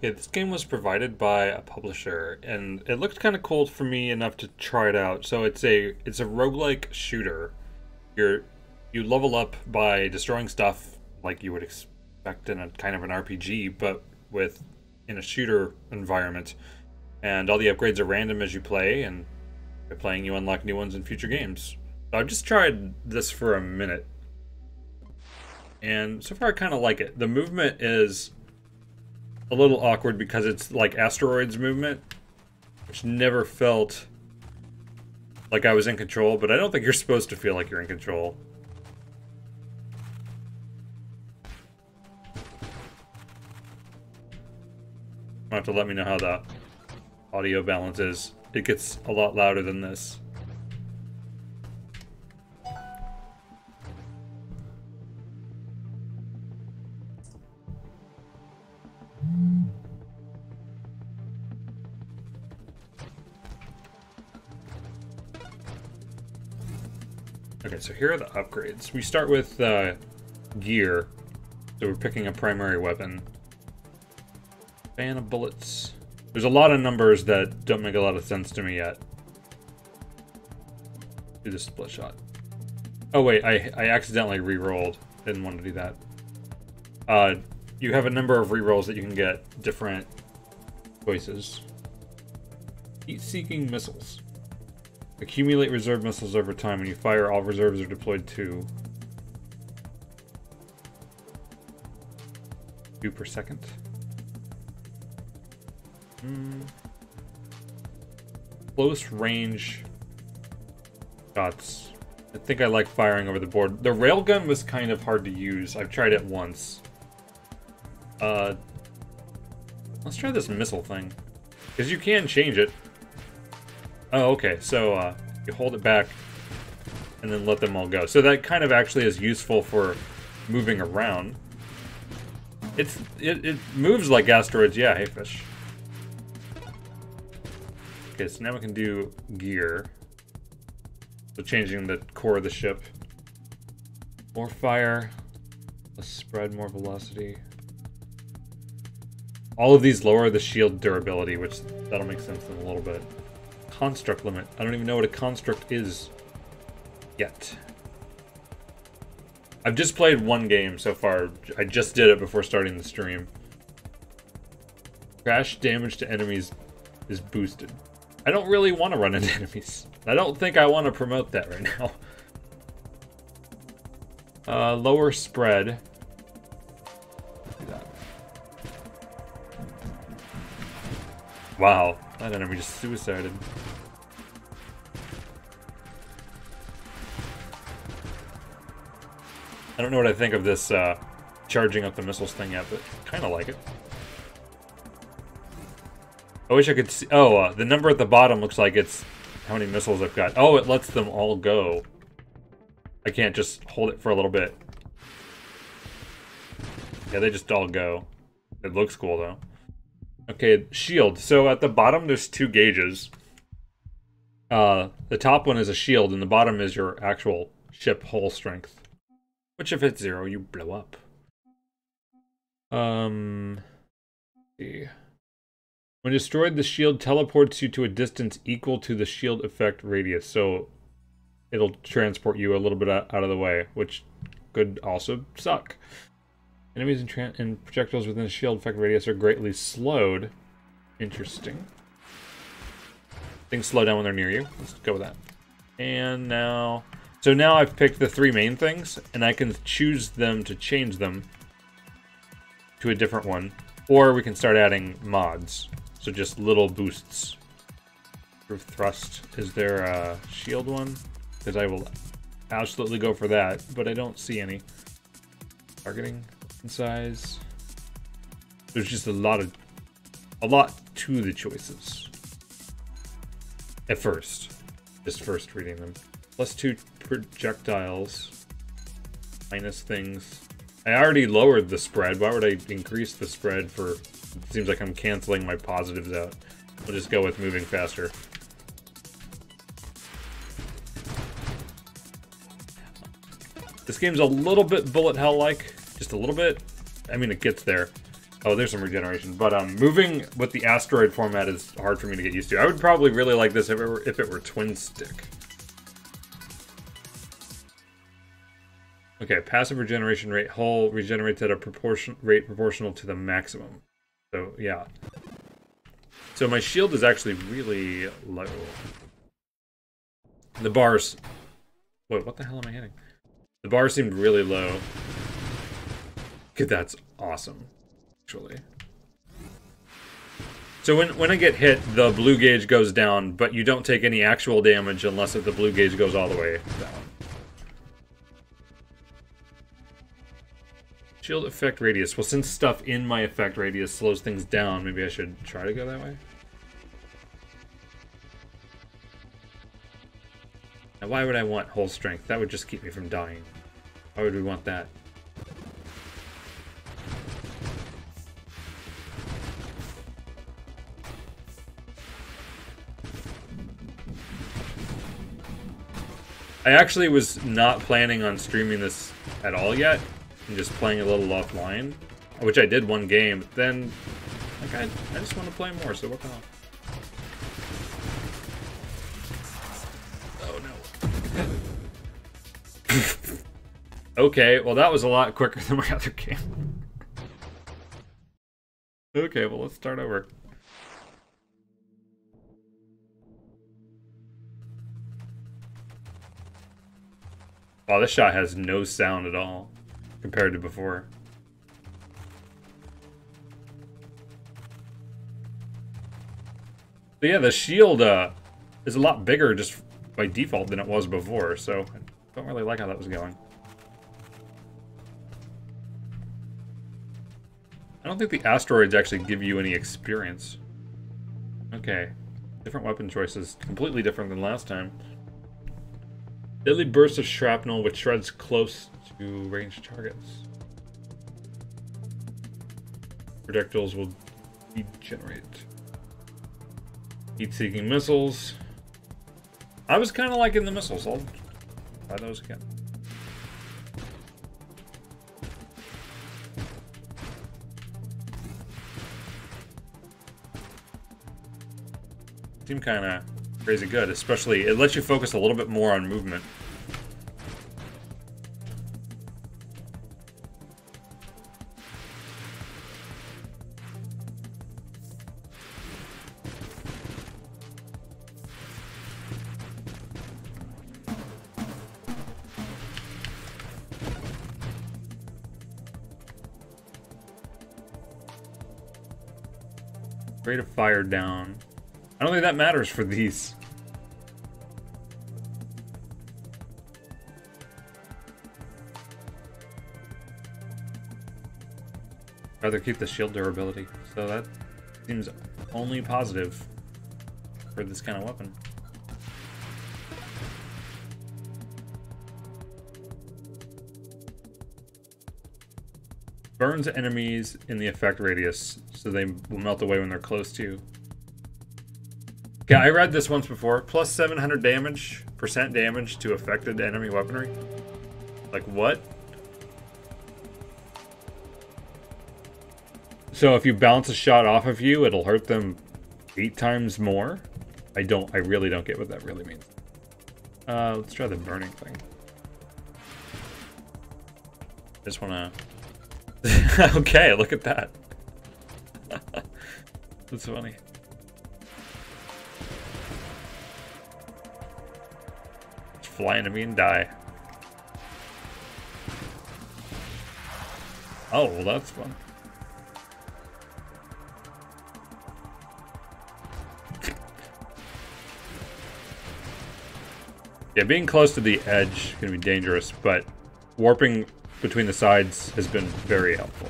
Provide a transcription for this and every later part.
Yeah, this game was provided by a publisher, and it looked kind of cool for me enough to try it out. So it's a roguelike shooter. You're you level up by destroying stuff like you would expect in a kind of an RPG, but with in a shooter environment. And all the upgrades are random as you play, and by playing you unlock new ones in future games. So I've just tried this for a minute, and so far I kind of like it. The movement is a little awkward because it's like asteroids movement, which never felt like I was in control, but I don't think you're supposed to feel like you're in control. You'll have to let me know how the audio balance is. It gets a lot louder than this. Okay, so here are the upgrades. We start with gear. So we're picking a primary weapon. Fan of bullets. There's a lot of numbers that don't make a lot of sense to me yet. Do the split shot. Oh wait, I accidentally re-rolled. Didn't want to do that. You have a number of re-rolls that you can get different choices. Heat-seeking missiles. Accumulate reserve missiles over time. When you fire, all reserves are deployed to 2 per second. Close range shots. I think I like firing over the board. The railgun was kind of hard to use. I've tried it once. Let's try this missile thing. Because you can change it. Oh, okay. So, you hold it back and then let them all go. So that kind of actually is useful for moving around. It moves like asteroids. Yeah, hey fish. Okay, so now we can do gear. So changing the core of the ship. More fire. Less spread, more velocity. All of these lower the shield durability, which that'll make sense in a little bit. Construct limit. I don't even know what a construct is yet. I've just played one game so far. I just did it before starting the stream. Crash damage to enemies is boosted. I don't really want to run into enemies. I don't think I want to promote that right now. Lower spread. Wow, that enemy just suicided. I don't know what I think of this charging up the missiles thing yet, but kind of like it. I wish I could see... Oh, the number at the bottom looks like it's how many missiles I've got. Oh, it lets them all go. I can't just hold it for a little bit. Yeah, they just all go. It looks cool, though. Okay, shield. So at the bottom, there's 2 gauges. The top one is a shield, and the bottom is your actual ship hull strength. Which, if it's 0, you blow up. See. When destroyed, the shield teleports you to a distance equal to the shield effect radius. So it'll transport you a little bit out of the way, which could also suck. Enemies and projectiles within the shield effect radius are greatly slowed. Interesting. Things slow down when they're near you. Let's go with that. And now... So now I've picked the 3 main things, and I can choose them to change them to a different one. Or we can start adding mods. So just little boosts. Proof thrust. Is there a shield one? Because I will absolutely go for that, but I don't see any. Targeting size. There's just a lot to the choices. At first. Just first reading them. +2 projectiles. Minus things. I already lowered the spread. Why would I increase the spread for... It seems like I'm canceling my positives out. We'll just go with moving faster. This game's a little bit bullet hell-like. Just a little bit. I mean, it gets there. Oh, there's some regeneration. But moving with the asteroid format is hard for me to get used to. I would probably really like this if it were twin stick. Okay, passive regeneration rate. Hull regenerates at a rate proportional to the maximum. So, yeah. So my shield is actually really low. The bars... Wait, what the hell am I hitting? The bar seemed really low. Okay, that's awesome, actually. So when I get hit, the blue gauge goes down, but you don't take any actual damage unless the blue gauge goes all the way down. Shield effect radius. Well, since stuff in my effect radius slows things down, maybe I should try to go that way. Now, why would I want whole strength? That would just keep me from dying. Why would we want that? I actually was not planning on streaming this at all yet. I'm just playing a little offline, which I did one game. But then, like, I just want to play more, so what the hell? Oh no. Okay, well that was a lot quicker than my other game. Okay, well let's start over. Wow, this shot has no sound at all compared to before. But yeah, the shield is a lot bigger just by default than it was before, so I don't really like how that was going. I don't think the asteroids actually give you any experience. Okay. Different weapon choices. Completely different than last time. Deadly burst of shrapnel which shreds close to ranged targets. Projectiles will degenerate. Heat-seeking missiles. I was kind of liking the missiles. I'll try those again. Seem kind of crazy good, especially it lets you focus a little bit more on movement. Rate of fire down. I don't think that matters for these. Rather keep the shield durability. So that seems only positive for this kind of weapon. Burns enemies in the effect radius, so they will melt away when they're close to you. Yeah, I read this once before. Plus 700 damage, % damage to affected enemy weaponry. Like, what? So if you bounce a shot off of you, it'll hurt them 8 times more? I really don't get what that really means. Let's try the burning thing. I just wanna... Okay, look at that. That's funny. Fly into me and die. Oh, well that's fun. Yeah, being close to the edge can be dangerous, but warping between the sides has been very helpful.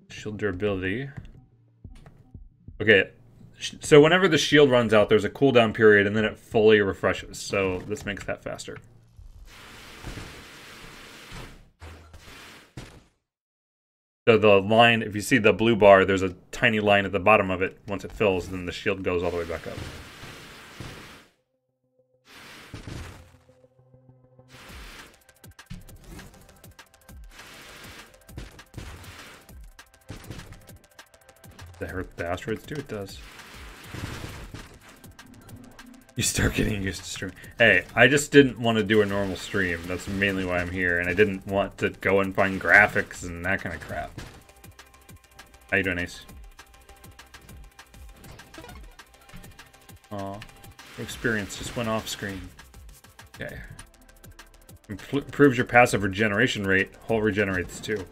Shield durability. Okay. So whenever the shield runs out, there's a cooldown period, and then it fully refreshes. So this makes that faster. So the line, if you see the blue bar, there's a tiny line at the bottom of it. Once it fills, then the shield goes all the way back up. that hurt the asteroids too? It does. You start getting used to streaming. Hey, I just didn't want to do a normal stream. That's mainly why I'm here, and I didn't want to go and find graphics and that kind of crap. How you doing, Ace? Aw, experience just went off screen. Okay. Improves your passive regeneration rate. Hull regenerates too.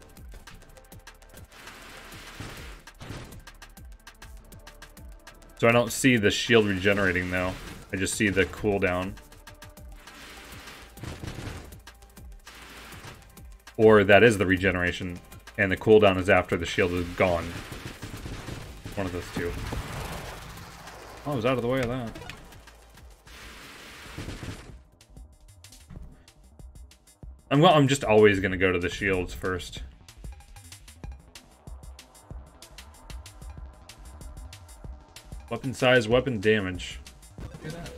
So I don't see the shield regenerating though. I just see the cooldown. Or that is the regeneration, and the cooldown is after the shield is gone. One of those two. Oh, I was out of the way of that. I'm just always gonna go to the shields first. Weapon size, weapon damage. Look at that.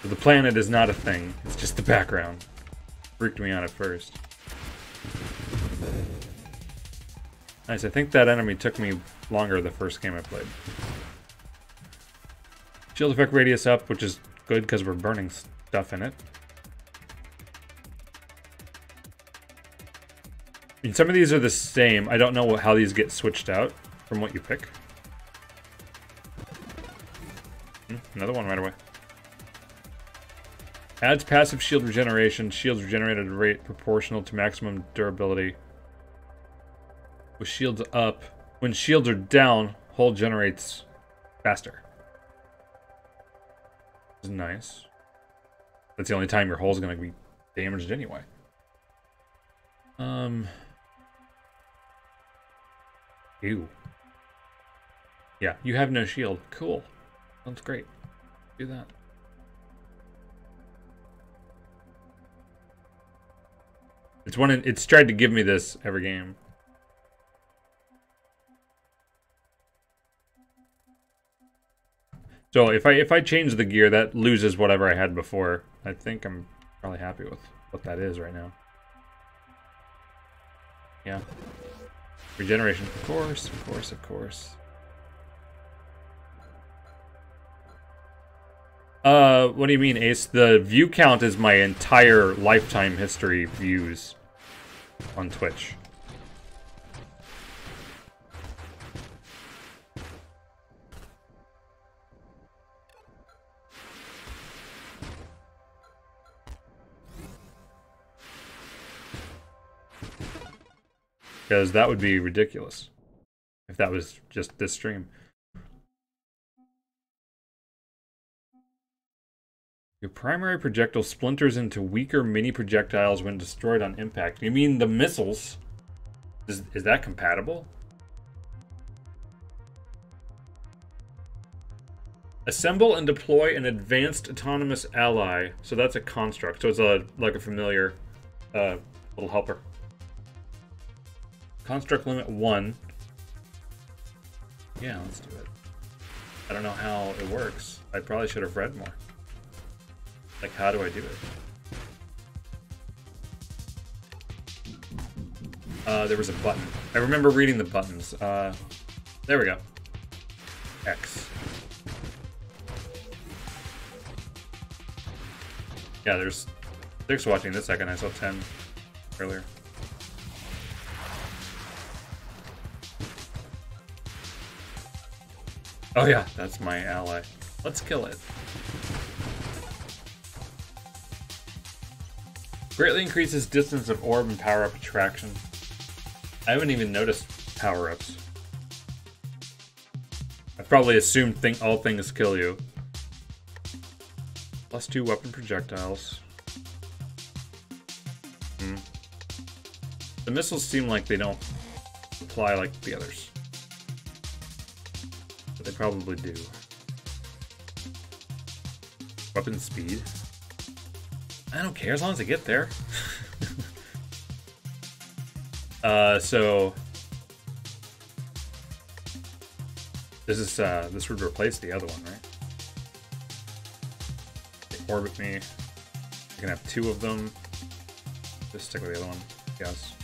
So the planet is not a thing, it's just the background. Freaked me out at first. Nice, I think that enemy took me longer the first game I played. Shield effect radius up, which is good because we're burning stuff in it. I mean, some of these are the same. I don't know how these get switched out from what you pick. Another one right away. Adds passive shield regeneration. Shields regenerated at a rate proportional to maximum durability. With shields up. When shields are down, hull generates faster. Which is nice. That's the only time your hull's gonna be damaged anyway. Ew. Yeah, you have no shield. Cool. Sounds great. Do that. It's tried to give me this every game. So if I change the gear, that loses whatever I had before. I think I'm probably happy with what that is right now. Yeah. Regeneration, of course, of course, of course. What do you mean, Ace? The view count is my entire lifetime history views on Twitch. Because that would be ridiculous if that was just this stream. Your primary projectile splinters into weaker mini projectiles when destroyed on impact. You mean the missiles? Is that compatible? Assemble and deploy an advanced autonomous ally. So that's a construct. So it's like a familiar little helper. Construct limit 1. Yeah, let's do it. I don't know how it works. I probably should have read more. Like, how do I do it? There was a button. I remember reading the buttons. There we go. X. Yeah, there's 6 watching this second. I saw 10 earlier. Oh yeah, that's my ally. Let's kill it. Greatly increases distance of orb and power-up attraction. I haven't even noticed power-ups. I probably assumed all things kill you. +2 weapon projectiles. The missiles seem like they don't apply like the others. But they probably do. Weapon speed. I don't care as long as I get there. This would replace the other one, right? They orbit me. I can have 2 of them. Just stick with the other one, yes.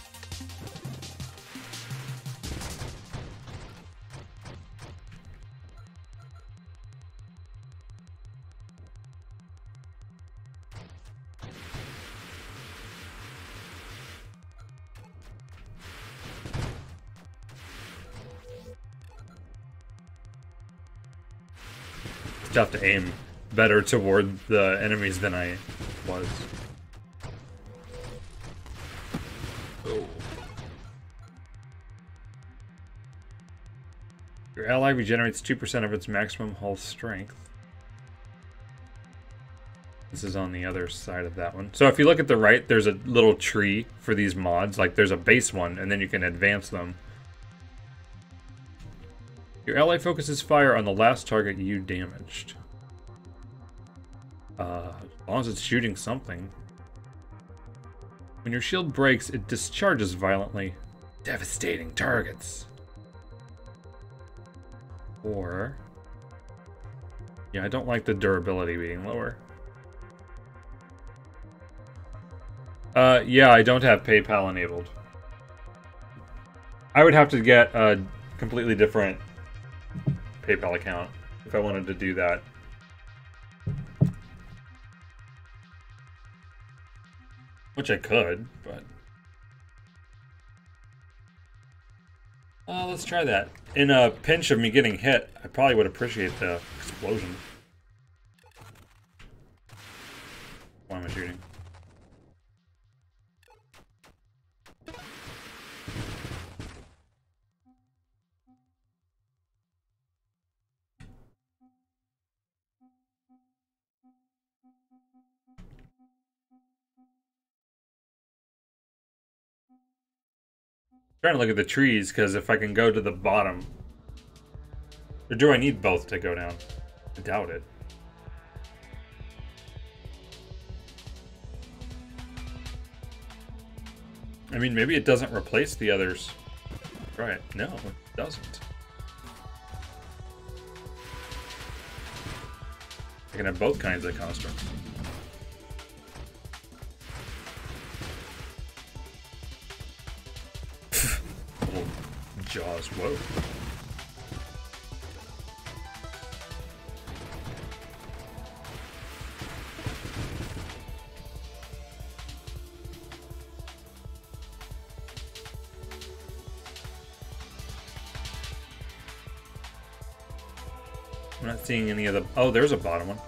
Have to aim better toward the enemies than I was. Oh. Your ally regenerates 2% of its maximum hull strength. This is on the other side of that one. So if you look at the right, there's a little tree for these mods. Like there's a base one, and then you can advance them. Your ally focuses fire on the last target you damaged. As long as it's shooting something. When your shield breaks, it discharges violently, devastating targets. Or... yeah, I don't like the durability being lower. Yeah, I don't have PayPal enabled. I would have to get a completely different PayPal account if I wanted to do that. Which I could, but... let's try that. In a pinch of me getting hit, I probably would appreciate the explosion. Why am I shooting? Trying to look at the trees, because if I can go to the bottom... or do I need both to go down? I doubt it. I mean, maybe it doesn't replace the others. Right. No, it doesn't. I can have both kinds of constructs. Little jaws, whoa. I'm not seeing any of the... oh, there's a bottom one.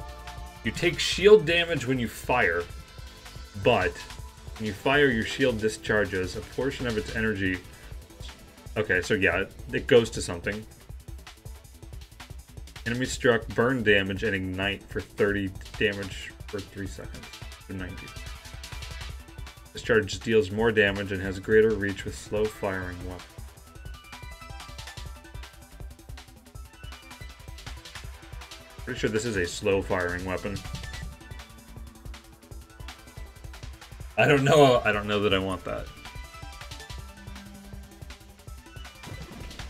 You take shield damage when you fire, but when you fire, your shield discharges a portion of its energy. Okay, so yeah, it goes to something. Enemy struck, burn damage, and ignite for 30 damage for 3 seconds. For 90. Discharge deals more damage and has greater reach with slow firing weapon. Pretty sure this is a slow firing weapon. I don't know that I want that.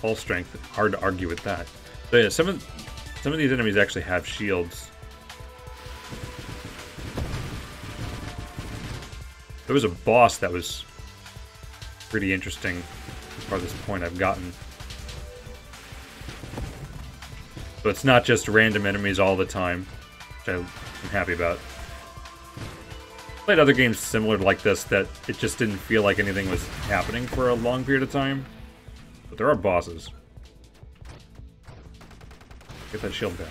Hull strength, hard to argue with that. So yeah, some of these enemies actually have shields. There was a boss that was pretty interesting as far as this point I've gotten. So it's not just random enemies all the time, which I'm happy about. Played other games similar to like this that it just didn't feel like anything was happening for a long period of time. But there are bosses. Get that shield back.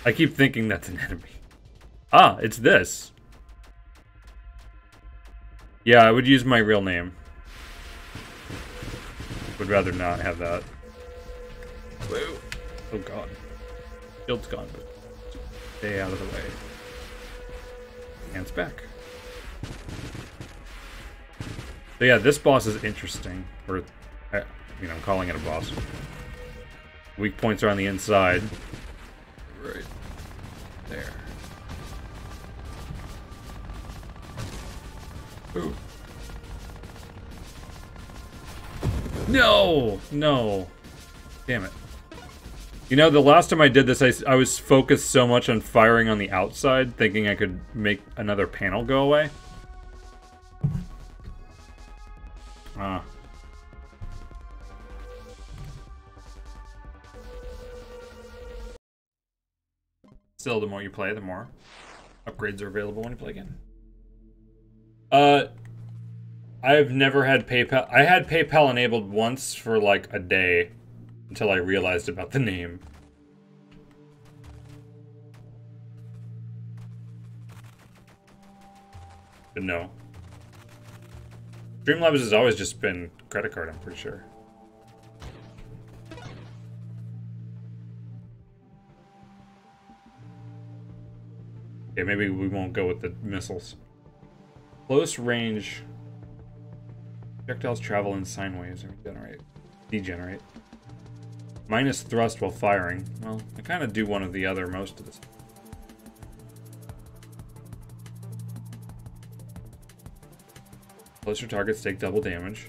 I keep thinking that's an enemy. Ah, it's this. Yeah, I would use my real name. Would rather not have that. Whoa. Oh god. Shield's gone, but stay out of the way. Hands back. So yeah, this boss is interesting. Or, I'm calling it a boss. Weak points are on the inside. Right there. Ooh. No! No. Damn it. You know, the last time I did this, I was focused so much on firing on the outside, thinking I could make another panel go away. Still, the more you play, the more upgrades are available when you play again. I've never had PayPal. I had PayPal enabled once for like a day until I realized about the name. But no. Streamlabs has always just been credit card, I'm pretty sure. Okay, maybe we won't go with the missiles. Close range projectiles travel in sine waves or degenerate. Minus thrust while firing. Well, I kind of do one of the other most of this. Closer targets take double damage.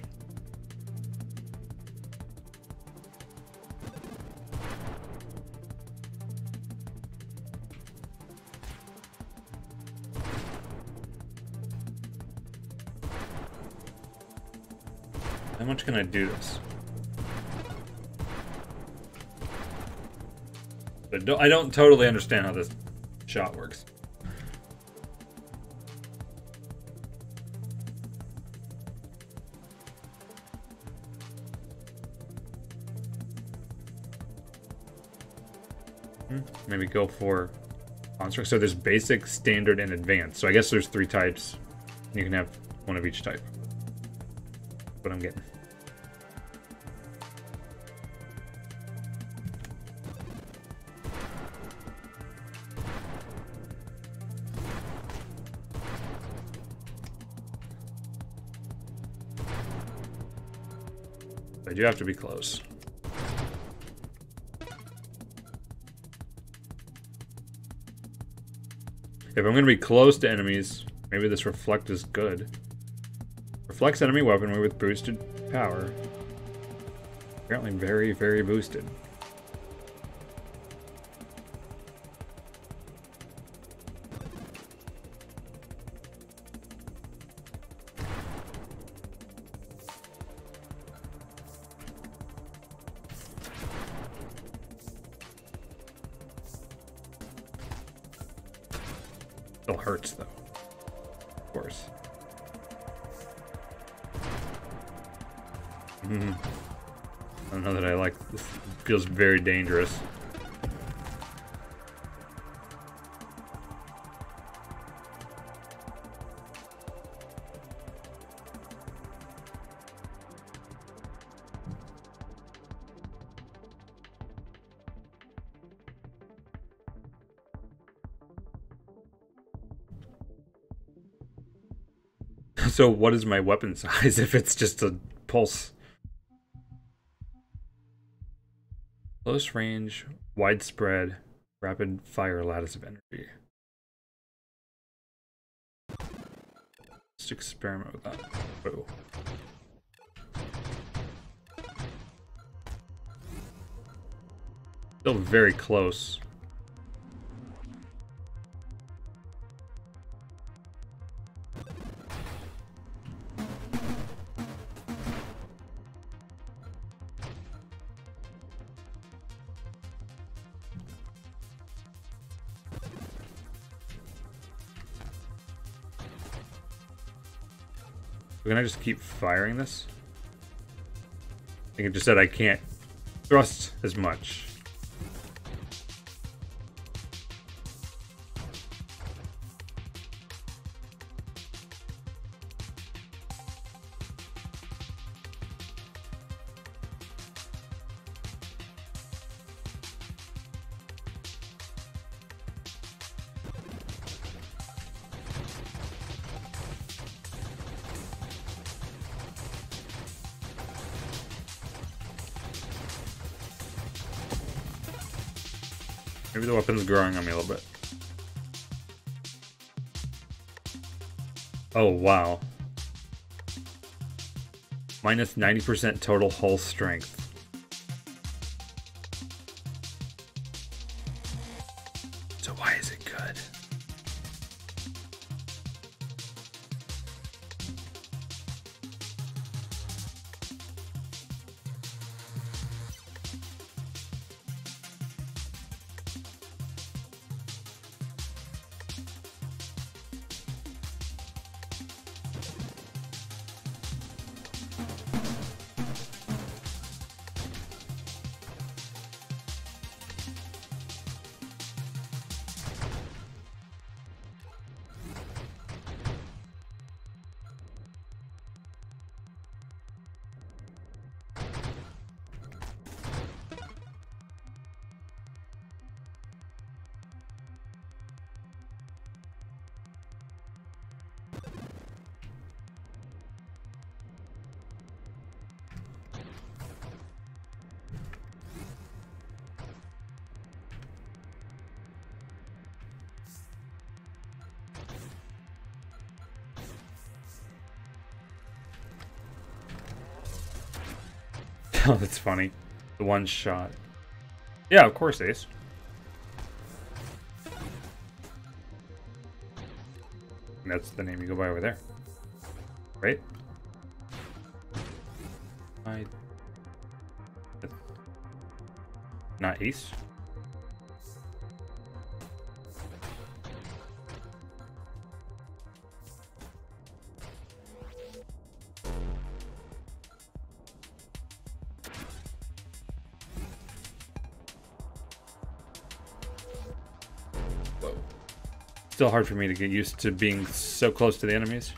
How much can I do this? But I don't totally understand how this shot works. Maybe go for construct. So there's basic, standard, and advanced. So I guess there's 3 types. You can have one of each type. That's what I'm getting. I do have to be close. If I'm going to be close to enemies, maybe this reflect is good. Reflects enemy weaponry with boosted power. Apparently very, very boosted. Still hurts though, of course. I don't know that I like this. It feels very dangerous. So what is my weapon size if it's just a pulse? Close range, widespread, rapid fire lattice of energy. Let's experiment with that. Whoa. Still very close. Can I just keep firing this? I think it just said I can't thrust as much. Maybe the weapon's growing on me a little bit. Oh, wow. Minus 90% total hull strength. So why is it good? Oh, that's funny. The one shot. Yeah, of course, Ace. And that's the name you go by over there. Right? Not Ace? Still hard for me to get used to being so close to the enemies.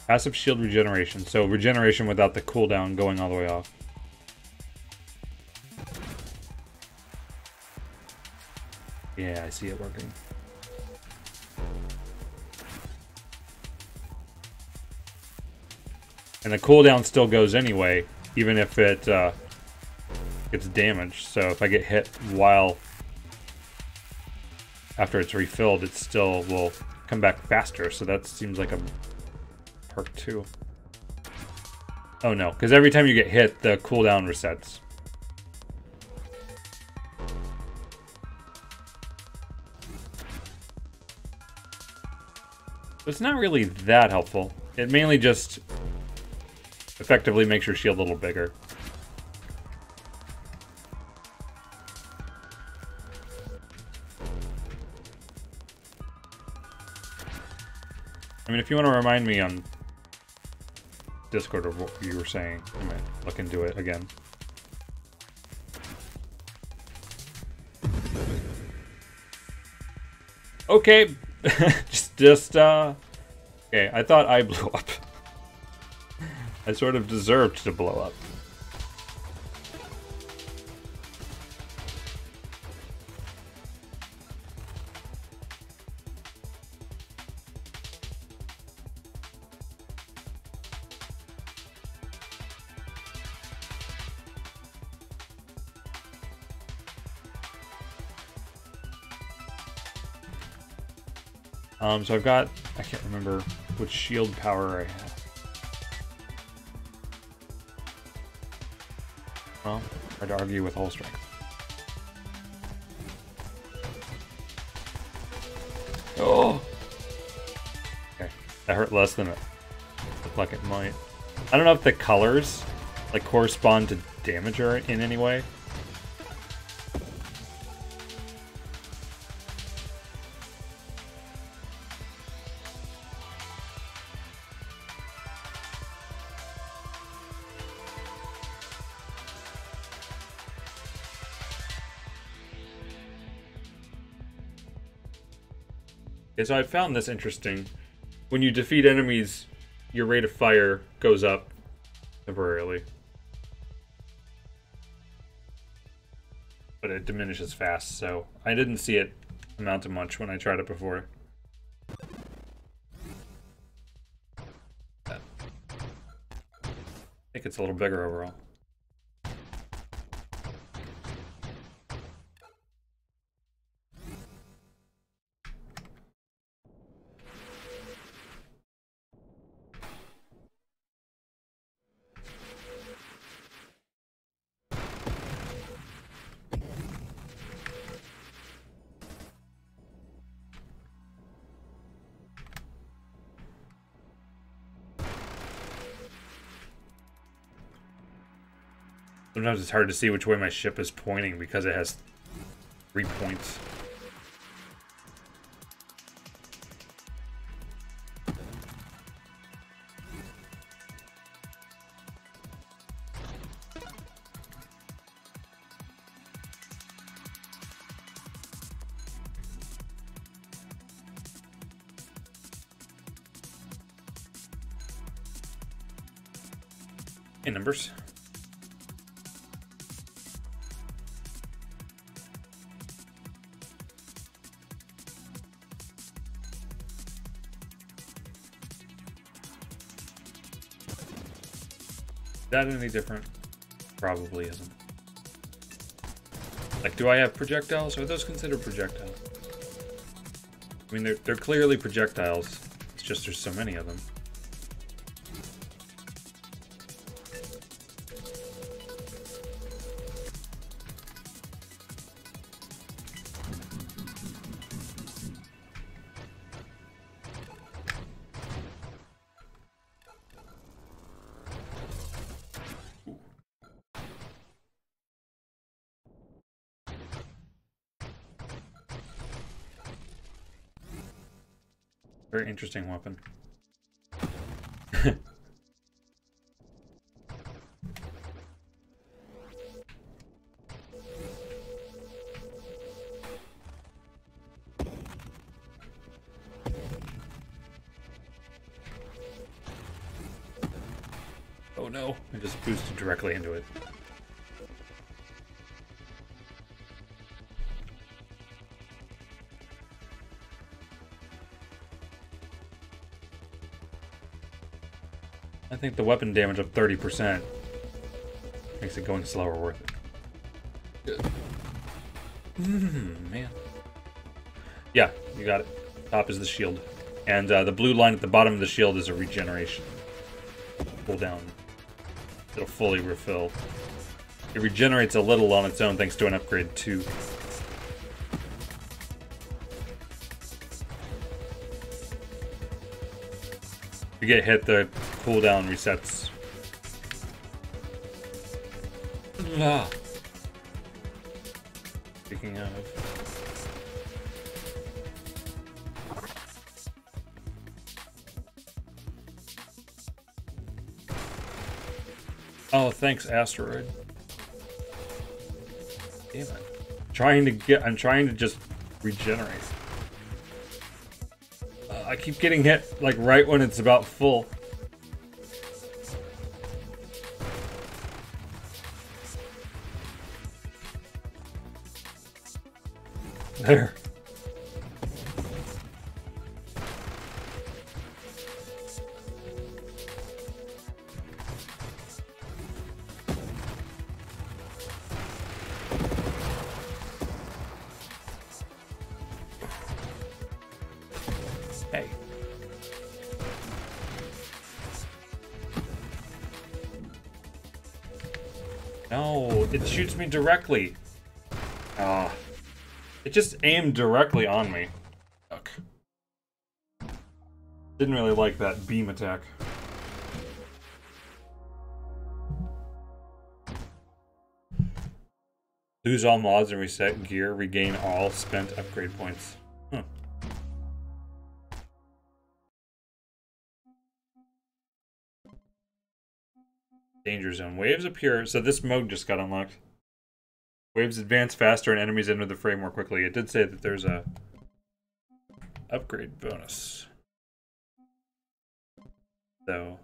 Passive shield regeneration. So regeneration without the cooldown going all the way off. Yeah, I see it working. And the cooldown still goes anyway, even if it gets damaged. So if I get hit while after it's refilled, it still will come back faster. So that seems like a perk too. Oh no, because every time you get hit, the cooldown resets. It's not really that helpful. It mainly just effectively makes your shield a little bigger. I mean, if you want to remind me on Discord of what you were saying, I might look into it again. Okay, okay, I thought I blew up. I sort of deserved to blow up. So I've got, I can't remember which shield power I have. Well, hard to argue with hull strength. Oh! Okay, that hurt less than it looked like it might. I don't know if the colors, like, correspond to damage or in any way. Okay, so I found this interesting. When you defeat enemies, your rate of fire goes up temporarily. But it diminishes fast, so I didn't see it amount to much when I tried it before. like it's a little bigger overall. Sometimes it's hard to see which way my ship is pointing because it has 3 points. Hey, numbers. Is that any different? Probably isn't. Like, do I have projectiles? Are those considered projectiles? I mean, they're clearly projectiles. It's just there's so many of them. Very interesting weapon. Oh no, I just boosted directly into it. I think the weapon damage of 30% makes it going slower worth it. Man. Yeah, you got it. Top is the shield. And the blue line at the bottom of the shield is a regeneration. Pull down. It'll fully refill. It regenerates a little on its own thanks to an upgrade too. If you get hit, the cooldown resets. Ah. Speaking of... Oh, thanks, asteroid. Damn it. I'm trying to just regenerate. I keep getting hit, like, right when it's about full. There. Hey. No, it shoots me directly. Ah. It just aimed directly on me. Fuck. Didn't really like that beam attack. Lose all mods and reset gear. Regain all spent upgrade points. Huh. Danger zone. Waves appear. So this mode just got unlocked. Waves advance faster and enemies enter the fray more quickly. It did say that there's a upgrade bonus. So,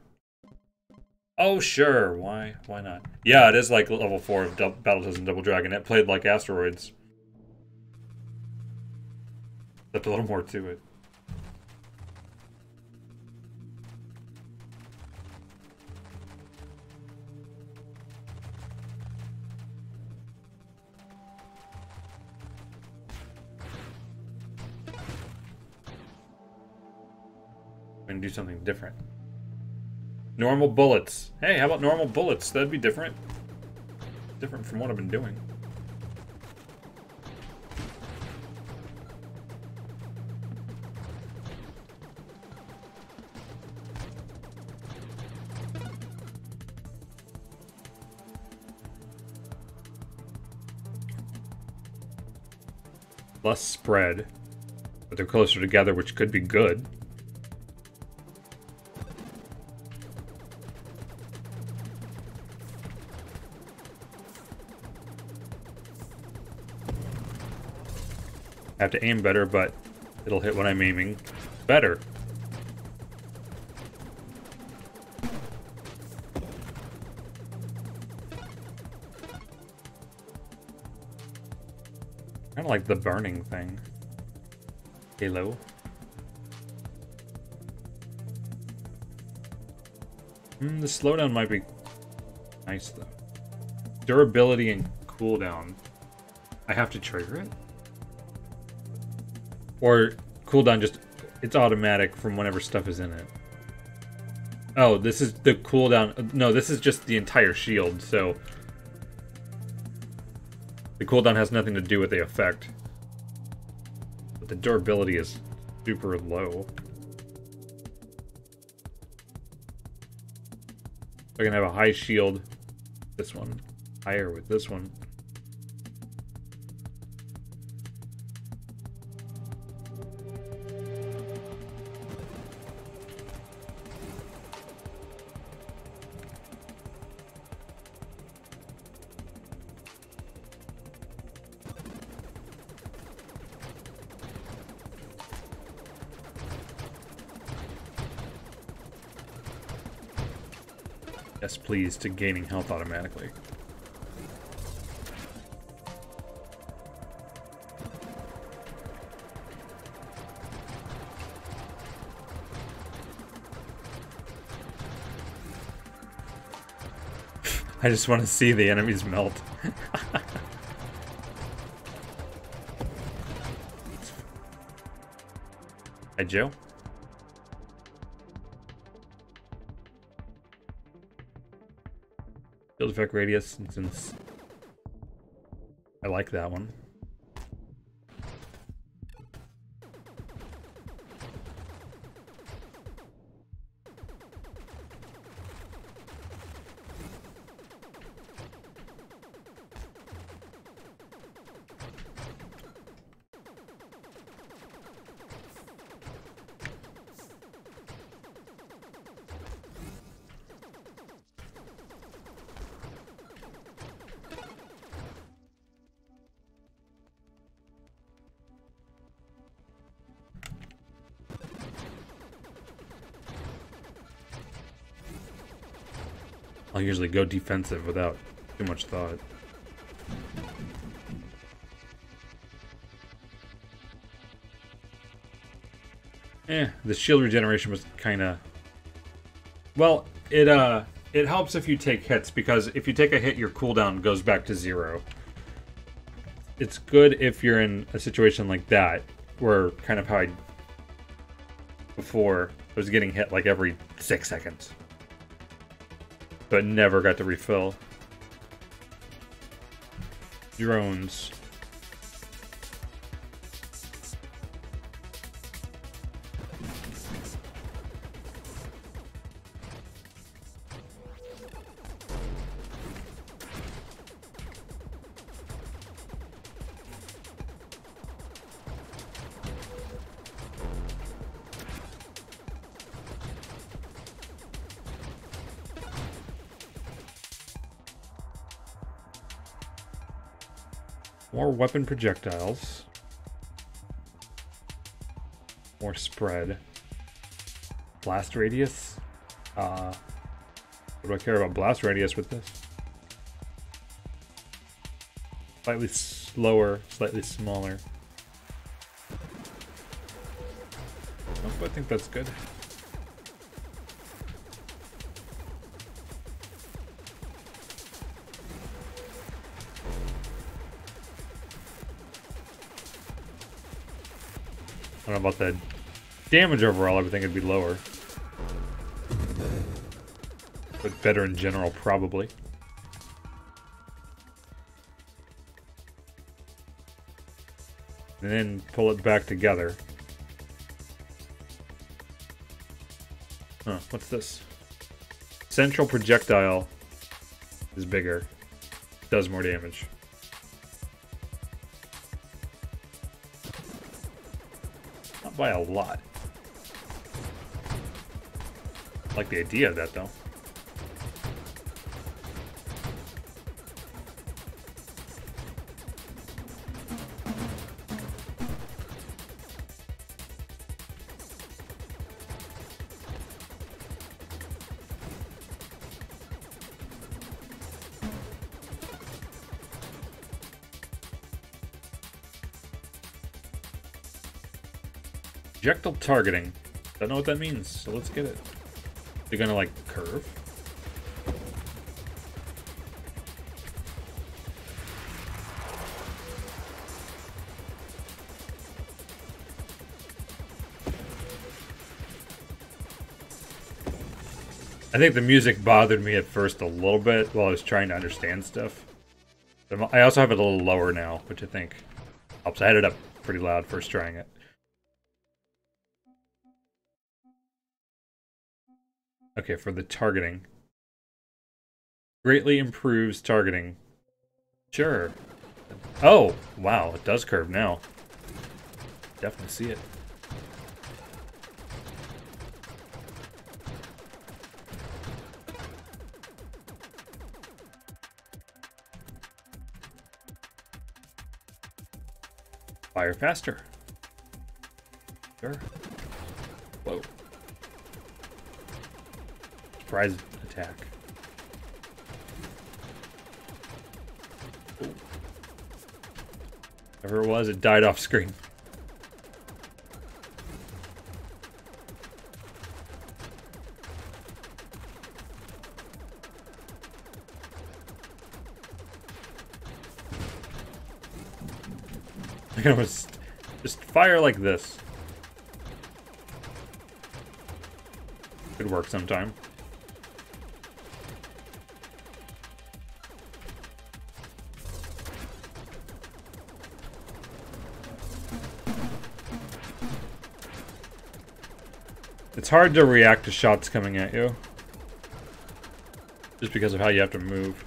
oh sure, why not? Yeah, it is like level 4 of Battletoads and Double Dragon. It played like asteroids. That's a little more to it. I'm gonna do something different. Normal bullets. Hey, how about normal bullets? That'd be different. Different from what I've been doing. Less spread, but they're closer together, which could be good. I have to aim better, but it'll hit when I'm aiming better. Kind of like the burning thing. Halo. The slowdown might be nice though. Durability and cooldown. I have to trigger it? Or cooldown just, it's automatic from whenever stuff is in it. Oh, this is the cooldown. No, this is just the entire shield, so the cooldown has nothing to do with the effect. But the durability is super low. I can have a high shield. This one. Higher with this one. Yes, please, to gaining health automatically. I just want to see the enemies melt. Hi, Joe. Field effect radius, since I like that one. I'll usually go defensive without too much thought. The shield regeneration was kind of... Well, it helps if you take hits, because if you take a hit, your cooldown goes back to 0. It's good if you're in a situation like that, where kind of how I... Before, I was getting hit like every 6 seconds. But never got to refill. Drones. More weapon projectiles. More spread. Blast radius. What do I care about blast radius with this? Slightly slower, slightly smaller. Oh, I think that's good. I don't know about the damage overall, I would think it'd be lower. but better in general, probably. And then pull it back together. Huh, what's this? Central projectile is bigger. Does more damage. Not by a lot. I like the idea of that, though. Projectile targeting. Don't know what that means, so let's get it. They're gonna, like, curve? I think the music bothered me at first a little bit while I was trying to understand stuff. I also have it a little lower now, which I think helps. I had it up pretty loud first trying it. Okay, for the targeting. Greatly improves targeting. Sure. Oh, wow, it does curve now. Definitely see it. Fire faster. Sure. Whoa. Surprise attack. Ooh. Whatever it was, it died off screen. I can almost just fire like this. Could work sometime. It's hard to react to shots coming at you. Just because of how you have to move.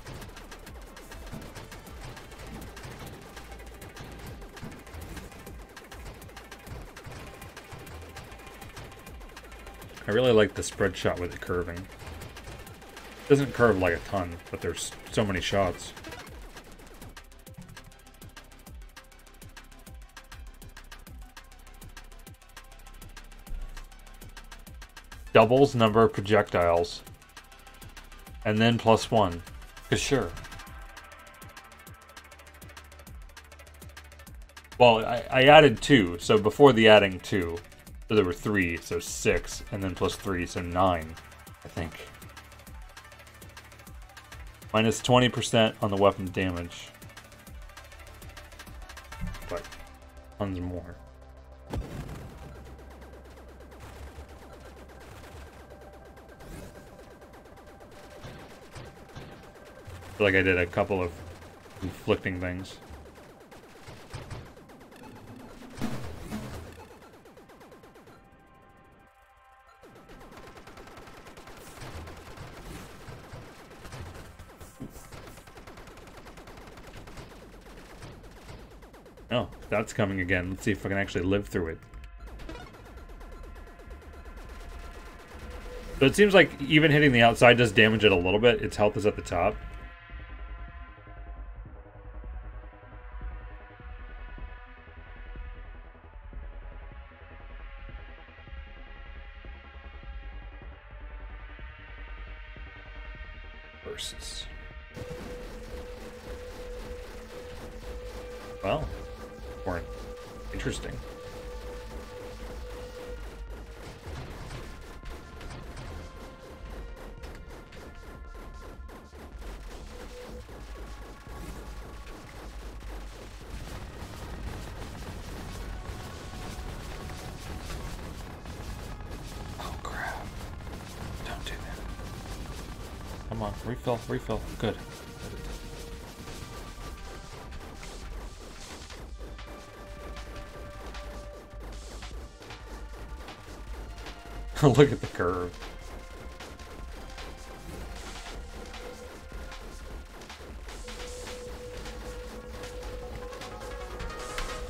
I really like the spread shot with it curving. It doesn't curve like a ton, but there's so many shots. Doubles number of projectiles. And then +1. 'Cause sure. Well, I added 2, so before the adding 2, so there were 3, so 6, and then +3, so 9, I think. Minus 20% on the weapon damage. But tons more. I feel like I did a couple of conflicting things. Oh, that's coming again. Let's see if I can actually live through it. So it seems like even hitting the outside does damage it a little bit. Its health is at the top. Versus. Well, weren't interesting. Oh crap. Don't do that. on, refill, refill. Good. Look at the curve.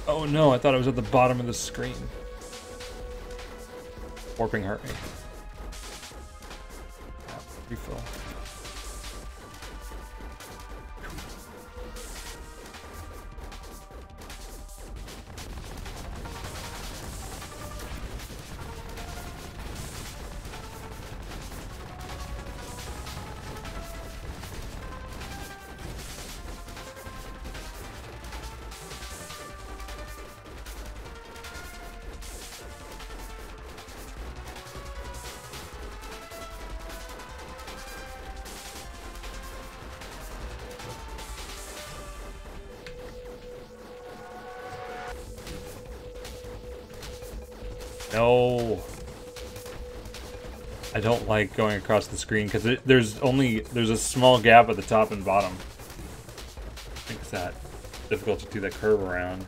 Oh no, I thought it was at the bottom of the screen. Warping hurt me. Refill. No, I don't like going across the screen because there's a small gap at the top and bottom. Makes that difficult to do that curve around.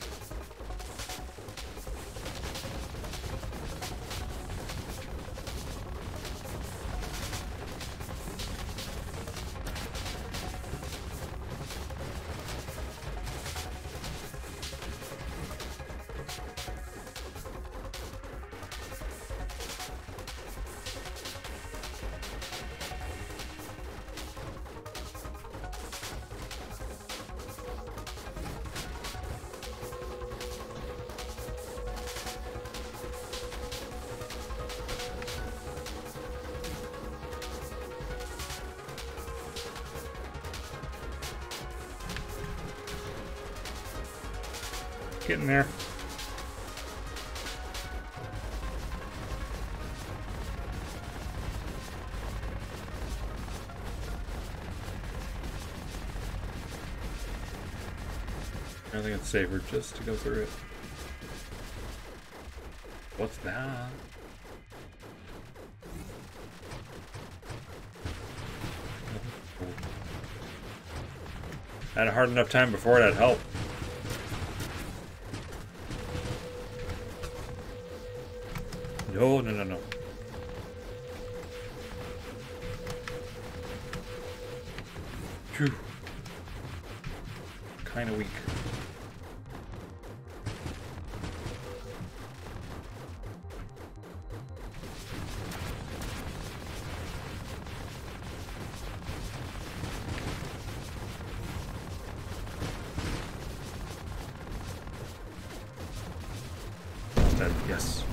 Getting there. I think it's safer just to go through it. What's that? I had a hard enough time before it had help. No, no, no, no. Phew. Kind of weak. Yes.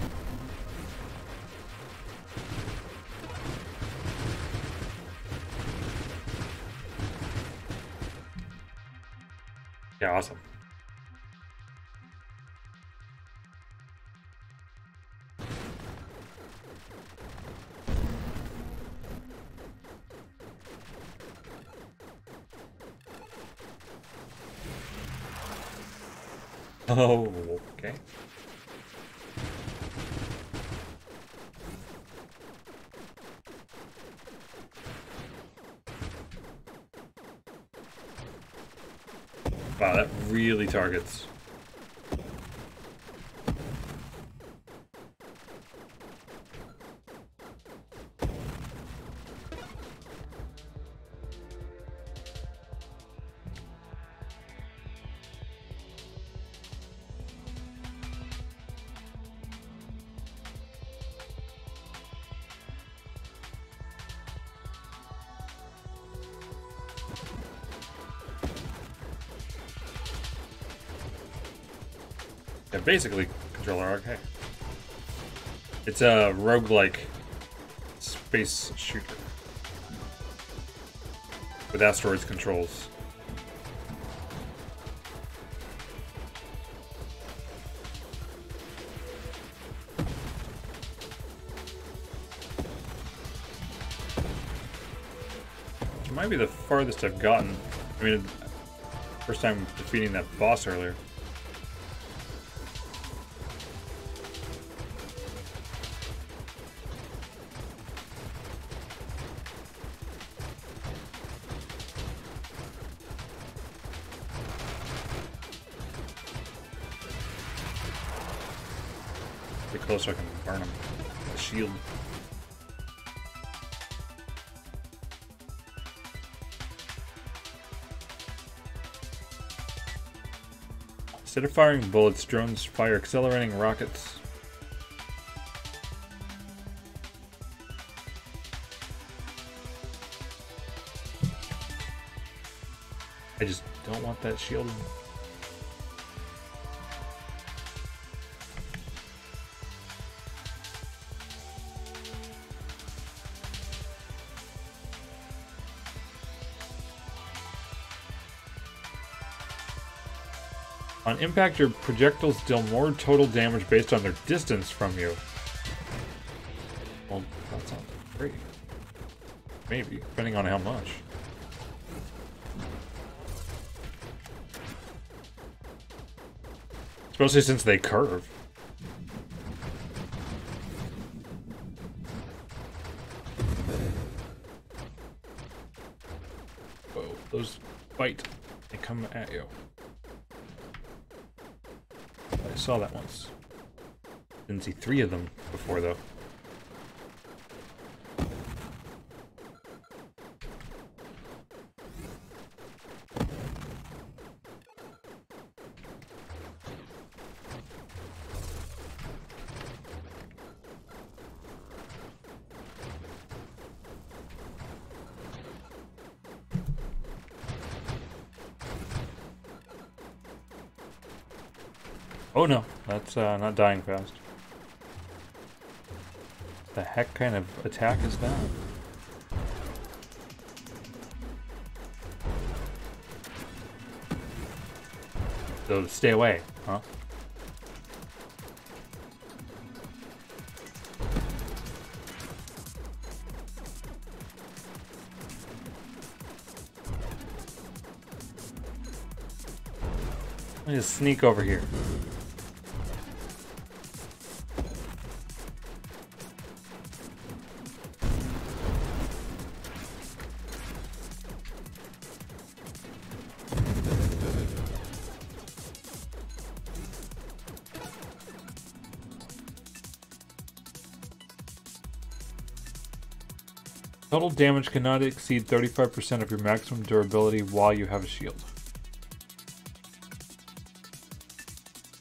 Yeah, awesome. Oh, okay. Wow, that really targets. Yeah, basically, controller okay. It's a roguelike space shooter with asteroids controls. Which might be the farthest I've gotten. I mean, first time defeating that boss earlier. Get close so I can burn them. The shield. Instead of firing bullets, drones fire accelerating rockets. I just don't want that shield. On impact, your projectiles deal more total damage based on their distance from you. Well, that sounds great. Maybe, depending on how much. Especially since they curve. Whoa, those bite. They come at you. I saw that once. Didn't see 3 of them before, though. Oh no, that's not dying fast. The heck kind of attack is that? So stay away, huh? Let me just sneak over here. Total damage cannot exceed 35% of your maximum durability while you have a shield.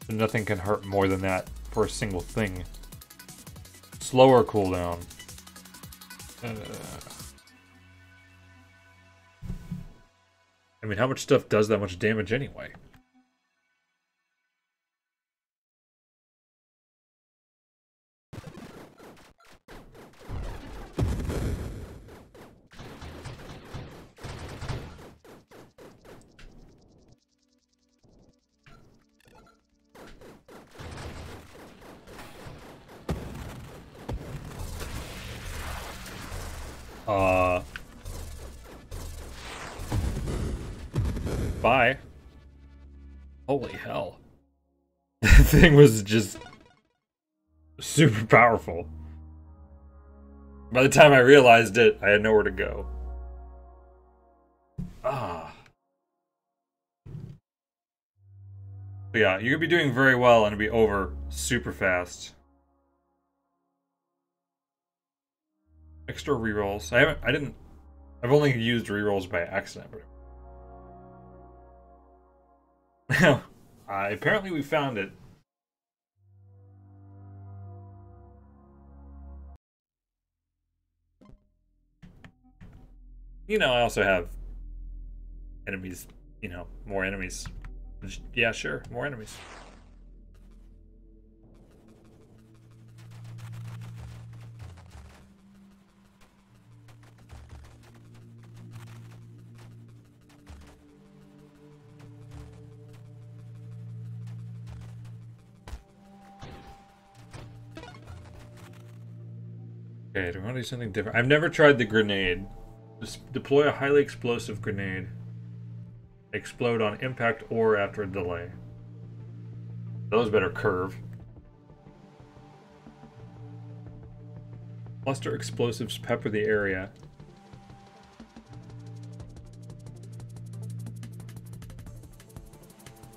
So nothing can hurt more than that for a single thing. Slower cooldown. I mean, how much stuff does that much damage anyway? Bye. Holy hell. That thing was just super powerful. By the time I realized it, I had nowhere to go. Ah. But yeah, you could be doing very well and it'd be over super fast. Extra rerolls. I've only used rerolls by accident. Apparently we found it. You know, I also have enemies, you know, more enemies. Yeah, sure, more enemies. Okay, do we want to do something different? I've never tried the grenade. Just deploy a highly explosive grenade. Explode on impact or after a delay. Those better curve. Cluster explosives pepper the area.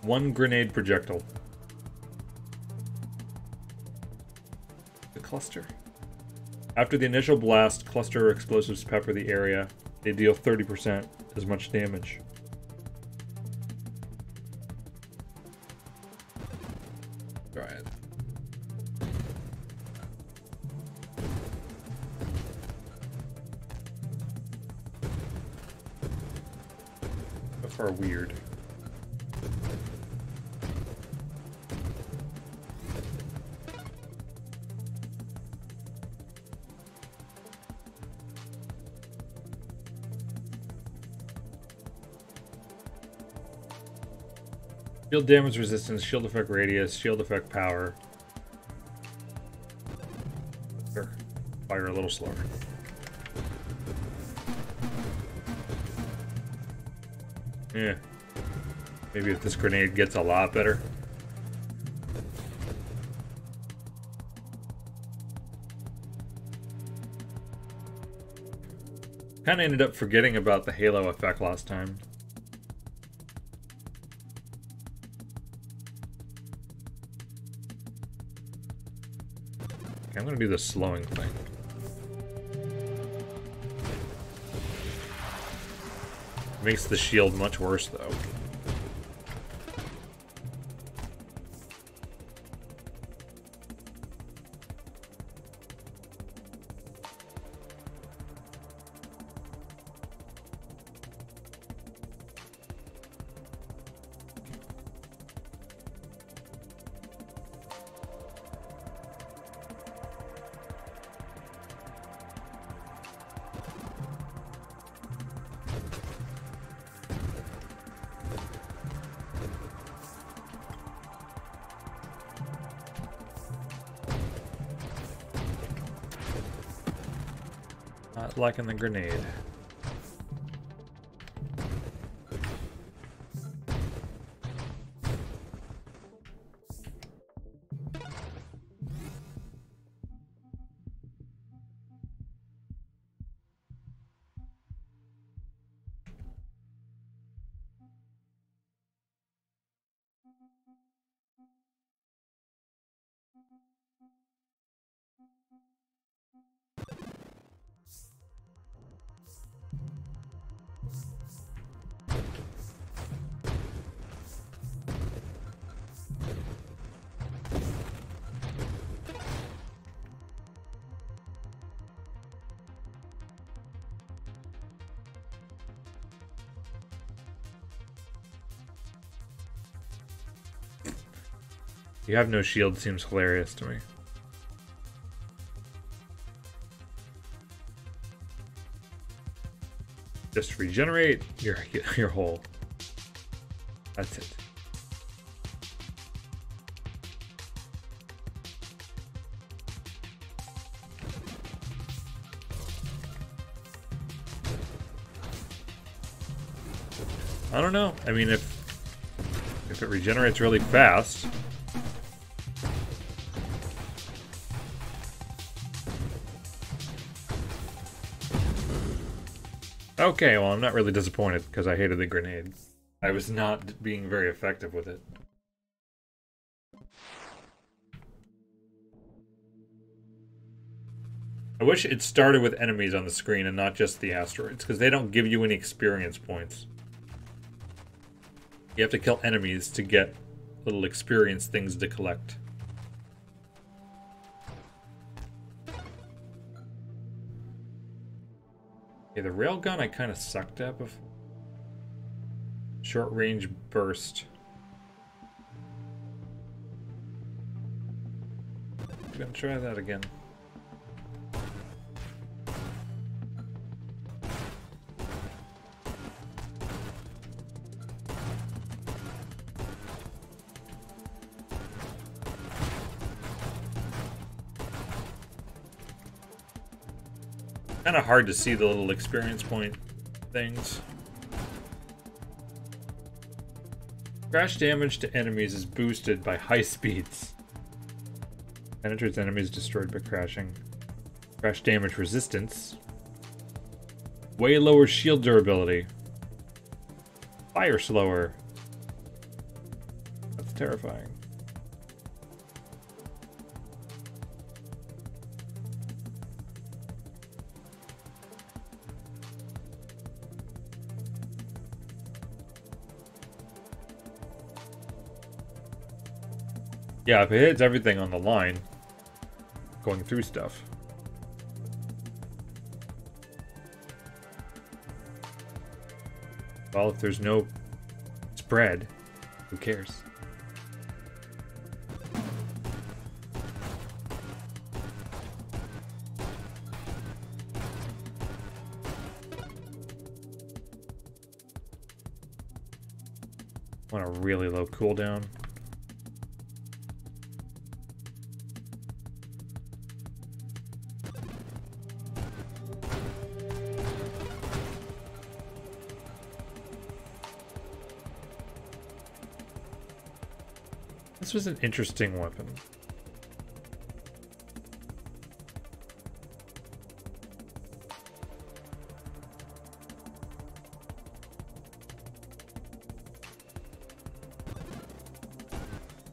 One grenade projectile. cluster. After the initial blast, cluster explosives pepper the area. They deal 30% as much damage. Try it. So far, weird. Shield damage resistance, shield effect radius, shield effect power. Sure. Fire a little slower. Yeah. Maybe if this grenade gets a lot better. Kinda ended up forgetting about the halo effect last time. I'm gonna do the slowing thing. Makes the shield much worse, though. Not liking the grenade. You have no shield seems hilarious to me. Just regenerate your hole. That's it. I don't know. I mean, if it regenerates really fast. Okay, well, I'm not really disappointed because I hated the grenade. I was not being very effective with it. I wish it started with enemies on the screen and not just the asteroids, because they don't give you any experience points. You have to kill enemies to get little experience things to collect. Yeah, the railgun I kind of sucked at before. Short range burst. I'm gonna try that again. Kind of hard to see the little experience point things. Crash damage to enemies is boosted by high speeds. Penetrates enemies destroyed by crashing. Crash damage resistance. Way lower shield durability. Fire slower. That's terrifying. Yeah, if it hits everything on the line, going through stuff. Well, if there's no spread, who cares? Want a really low cooldown. This was an interesting weapon.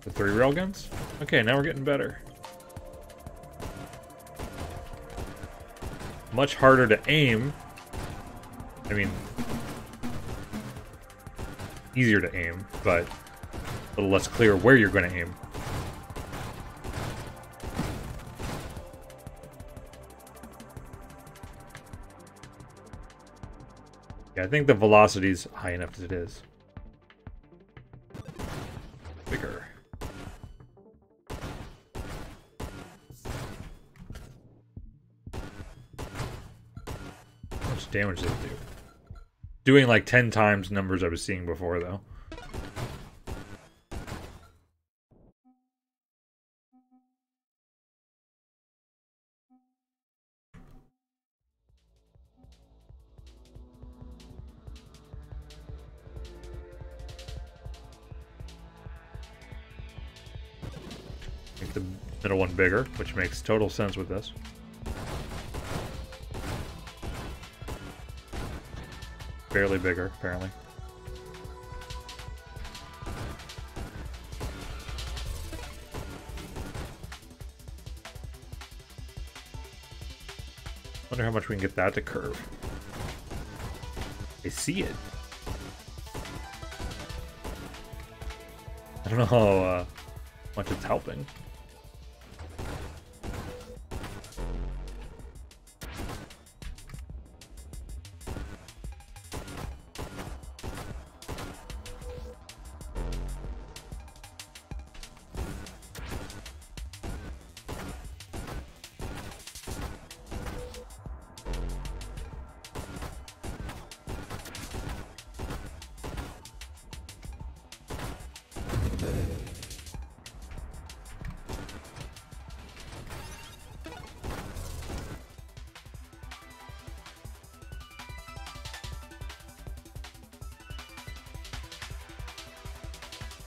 The 3 railguns? Okay, now we're getting better. Much harder to aim. I mean, easier to aim, but a little less clear where you're going to aim. Yeah, I think the velocity's high enough as it is. Bigger. How much damage does it do? Doing like 10 times numbers I was seeing before, though. Make the middle one bigger, which makes total sense with this. Barely bigger, apparently. Wonder how much we can get that to curve. I see it. I don't know how much it's helping.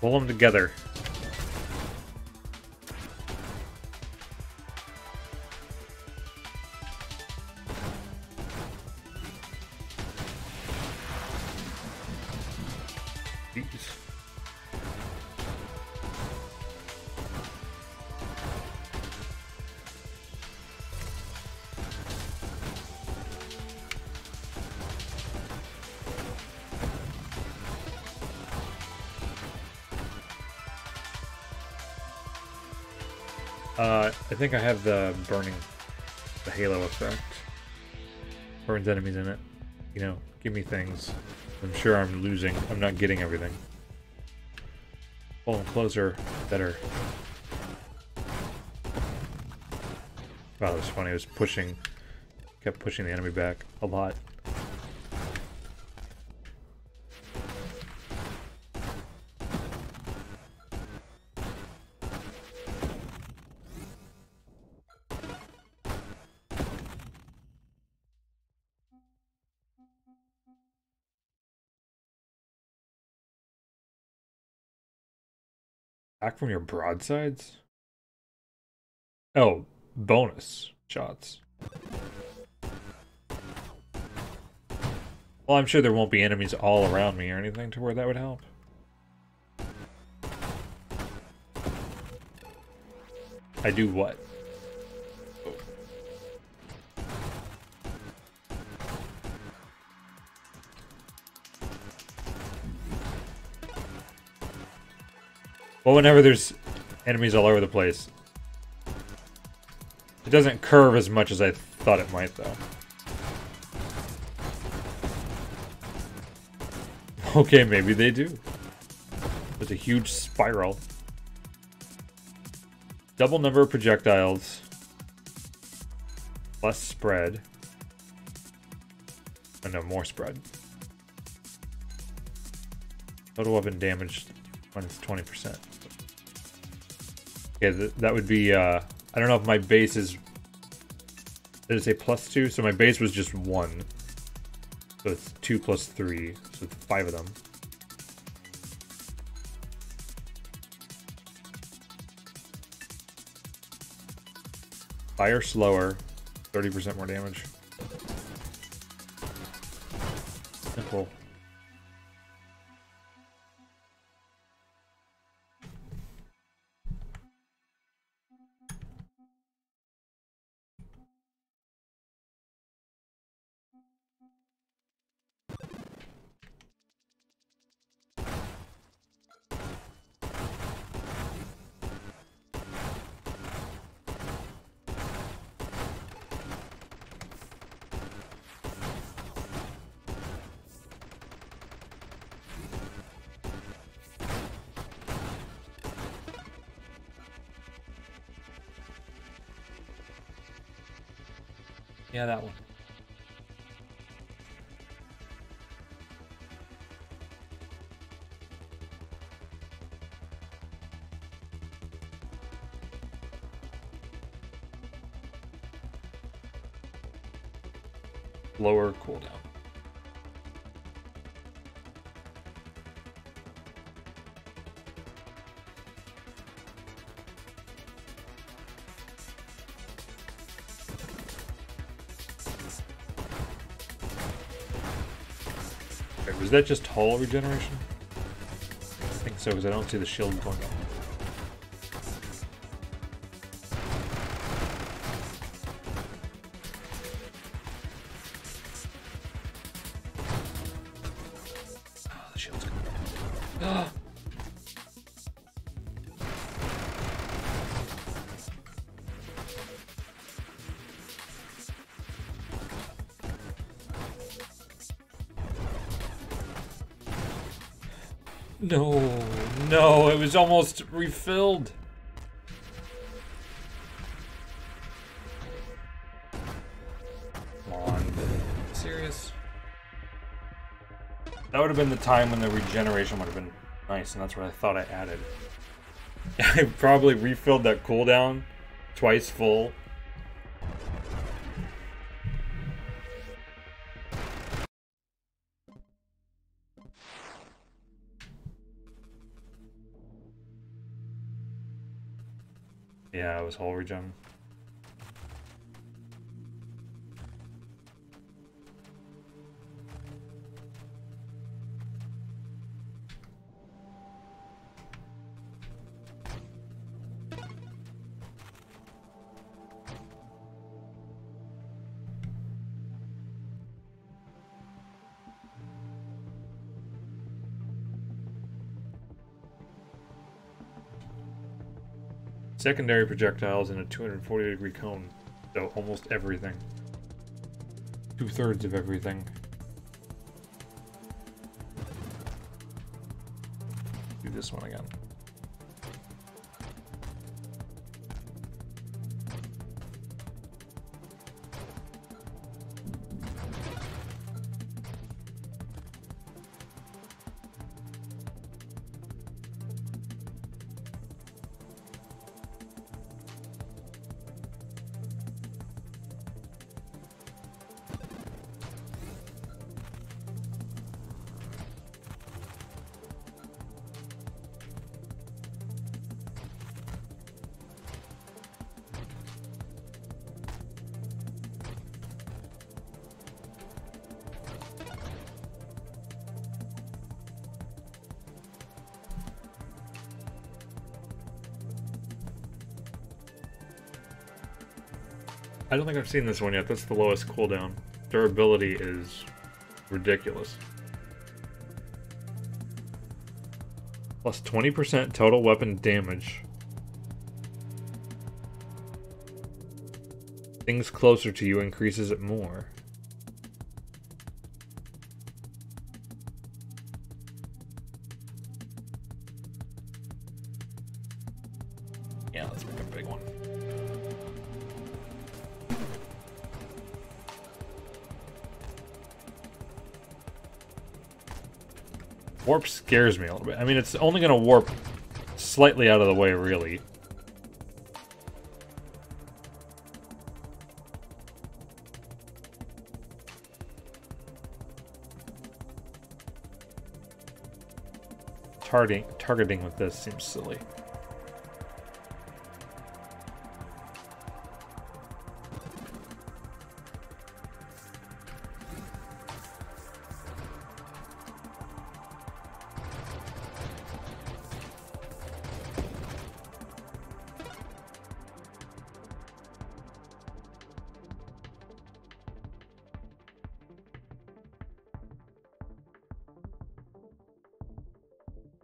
Pull them together. Jeez. I think I have the halo effect. Burns enemies in it. You know, give me things. I'm sure I'm losing. I'm not getting everything. Pull them closer, better. Wow, that was funny. I was pushing, kept pushing the enemy back a lot. Back from your broadsides? Oh, bonus shots. Well, I'm sure there won't be enemies all around me or anything to where that would help. I do what? Well, whenever there's enemies all over the place. It doesn't curve as much as I thought it might, though. Okay, maybe they do. There's a huge spiral. Double number of projectiles. Less spread. Oh no, more spread. Total weapon damage minus 20%. Okay, that would be, I don't know if my base is... Did it say +2? So my base was just 1. So it's 2 plus 3. So it's 5 of them. Fire slower. 30% more damage. Simple. Yeah, that one. Lower cooldown. Wait, was that just hull regeneration? I think so, because I don't see the shield going up. Oh, the shield's going up. No, no, it was almost refilled. Come on. Serious? That would have been the time when the regeneration would have been nice, and that's what I thought I added. I probably refilled that cooldown twice full. Yeah, it was hull regen. Secondary projectiles in a 240-degree cone. So almost everything. 2/3 of everything. Do this one again. I don't think I've seen this one yet. That's the lowest cooldown. Durability is ridiculous. Plus 20% total weapon damage. Things closer to you increases it more. Yeah, let's make a big one. Warp scares me a little bit. I mean, it's only going to warp slightly out of the way, really. Targeting with this seems silly.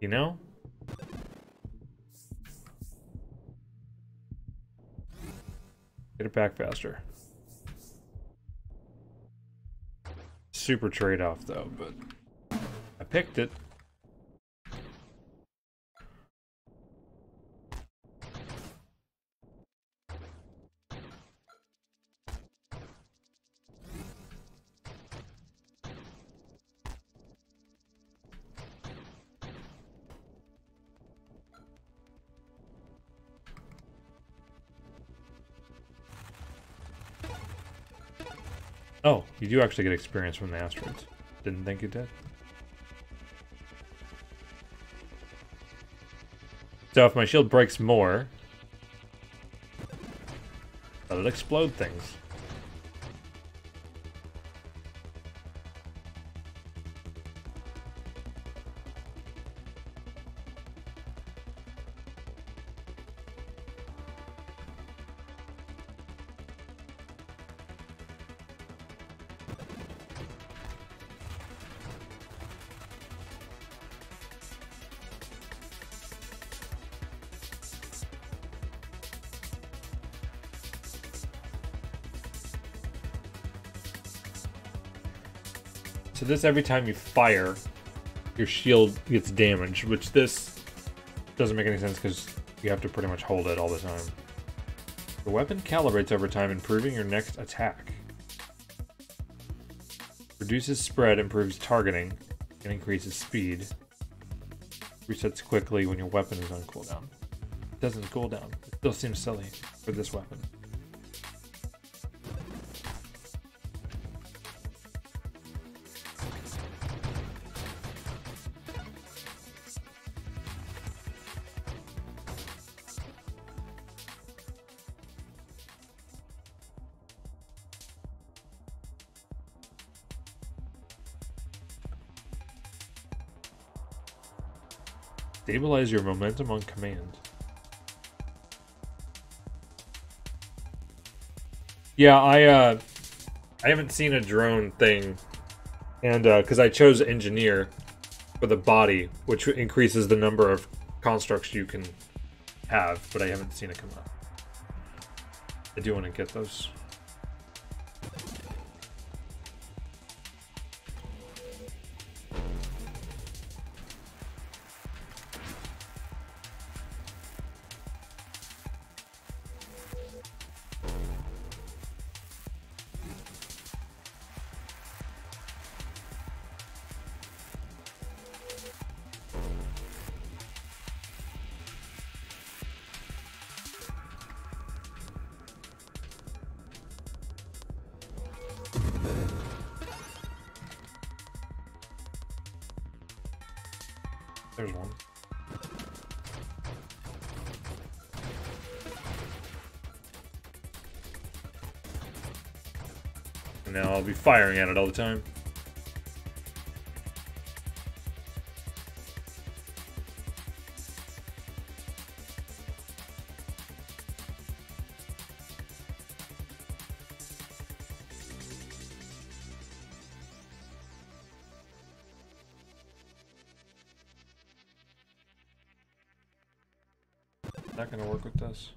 You know? Get it back faster. Super trade-off, though, but I picked it. Oh, you do actually get experience from the asteroids. Didn't think you did. So if my shield breaks more, let it explode things. So this, every time you fire, your shield gets damaged, which this doesn't make any sense because you have to pretty much hold it all the time. The weapon calibrates over time, improving your next attack. Reduces spread, improves targeting, and increases speed. Resets quickly when your weapon is on cooldown. It doesn't cool down. It still seems silly for this weapon. Stabilize your momentum on command. Yeah, I haven't seen a drone thing, and because I chose engineer for the body, which increases the number of constructs you can have, but I haven't seen it come up. I do want to get those. There's one. And now I'll be firing at it all the time. Not gonna work with this.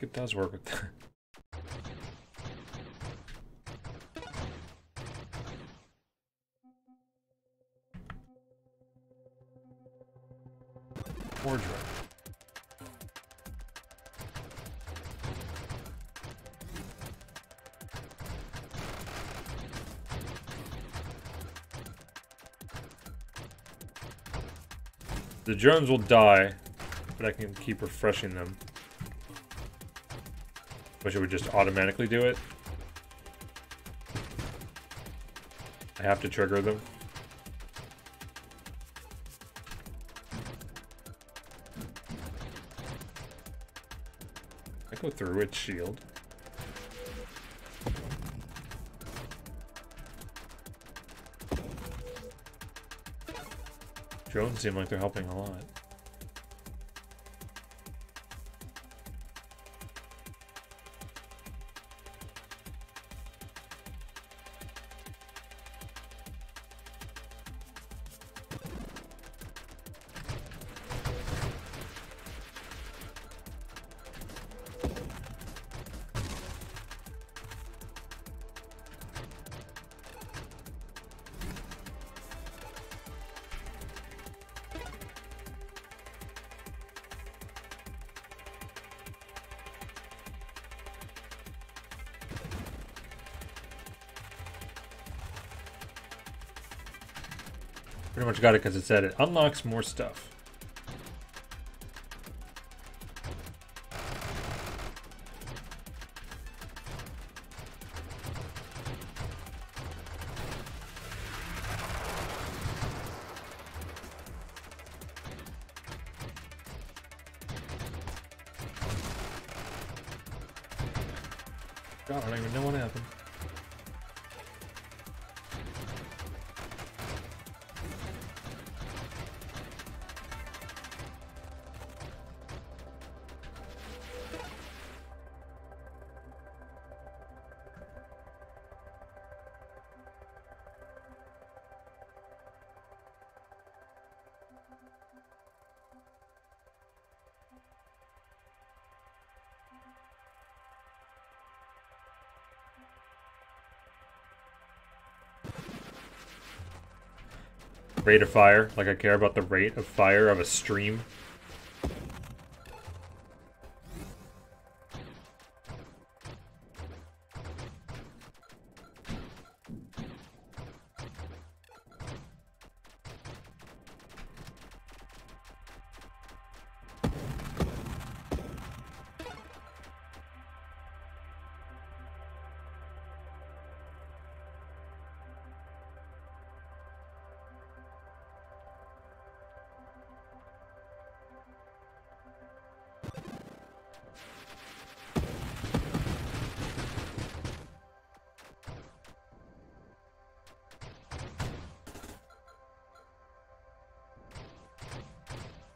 It does work with that. More drone. The drones will die, but I can keep refreshing them. Wish it would just automatically do it. I have to trigger them. I go through its shield. Drones seem like they're helping a lot. Pretty much got it because it said it unlocks more stuff. God, I don't even know what happened. Rate of fire, like I care about the rate of fire of a stream.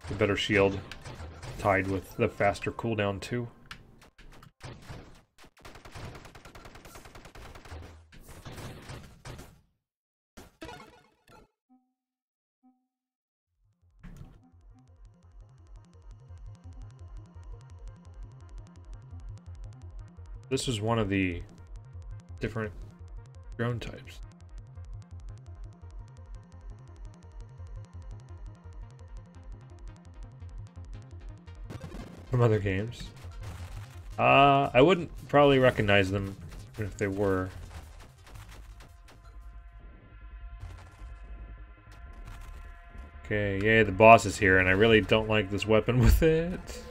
The better shield, tied with the faster cooldown too. This is one of the different drone types. From other games. I wouldn't probably recognize them even if they were. Okay, yay, the boss is here, and I really don't like this weapon with it.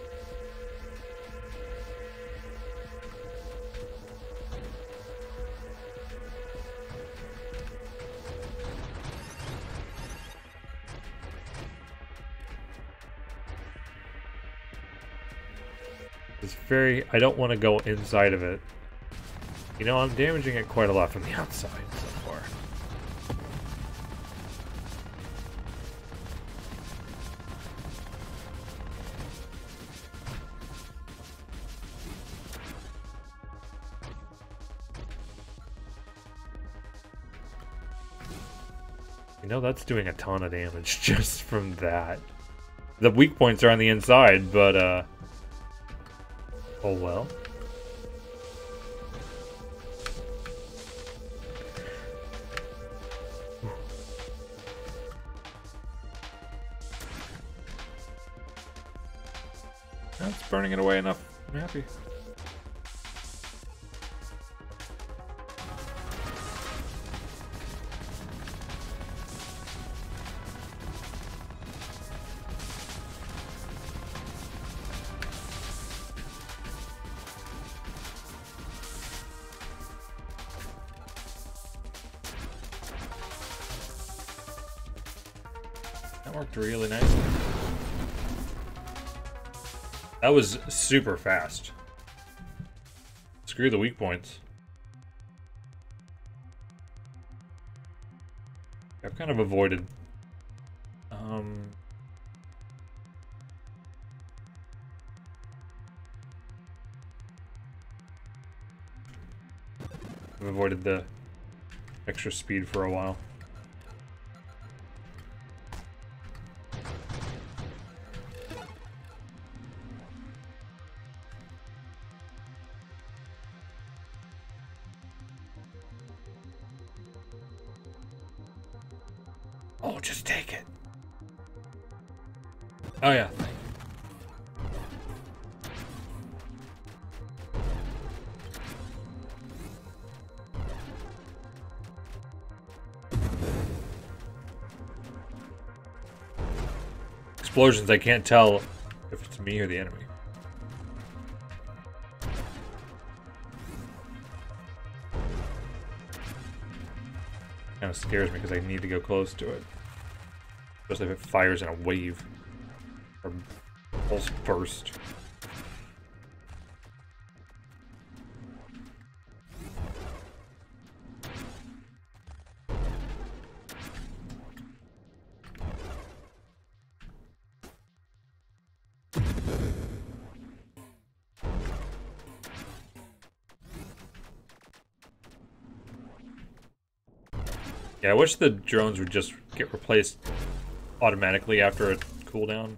It's very... I don't want to go inside of it. You know, I'm damaging it quite a lot from the outside so far. You know, that's doing a ton of damage just from that. The weak points are on the inside, but, oh well. That's burning it away enough. I'm happy. That worked really nicely. That was super fast. Screw the weak points. I've kind of avoided I've avoided the extra speed for a while. Oh, just take it. Oh, yeah. Explosions, I can't tell if it's me or the enemy. Kind of scares me because I need to go close to it. Especially if it fires in a wave. Or pulse burst. Yeah, I wish the drones would just get replaced automatically after a cooldown.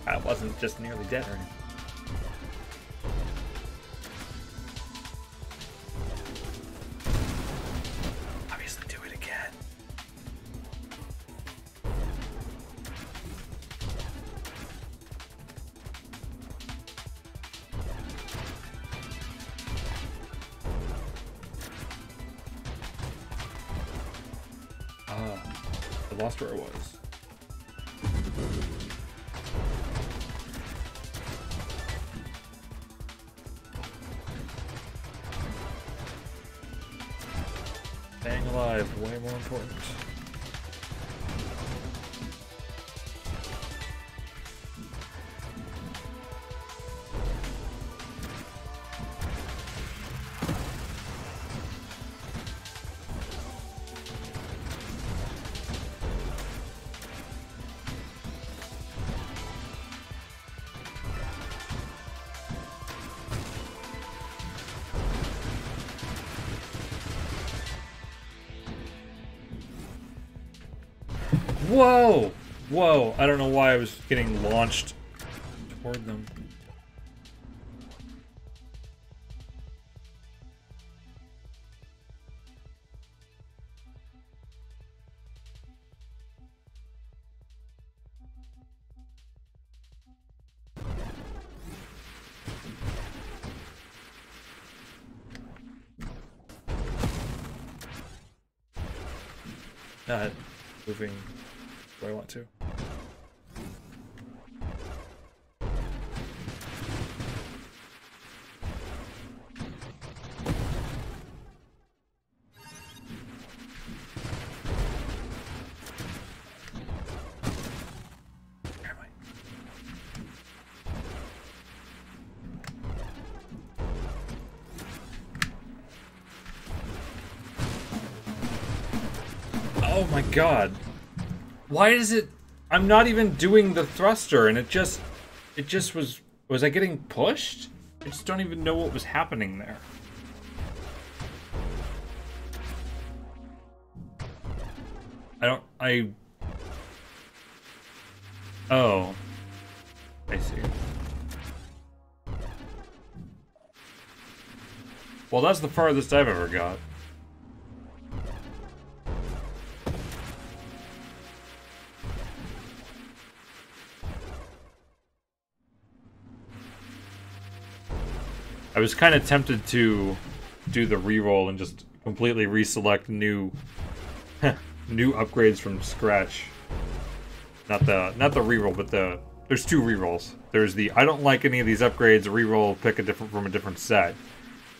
I wasn't just nearly dead or anything. Obviously do it again. I lost where I was. Staying alive, way more important. Whoa! Whoa, I don't know why I was getting launched toward them. Not moving where I want to. Oh my god. Why is it... I'm not even doing the thruster, and it just was... Was I getting pushed? I just don't even know what was happening there. Oh. I see. Well, that's the farthest I've ever got. I was kind of tempted to do the reroll and just completely reselect new new upgrades from scratch. Not the reroll, but there's two rerolls. There's the I don't like any of these upgrades, reroll, pick from a different set.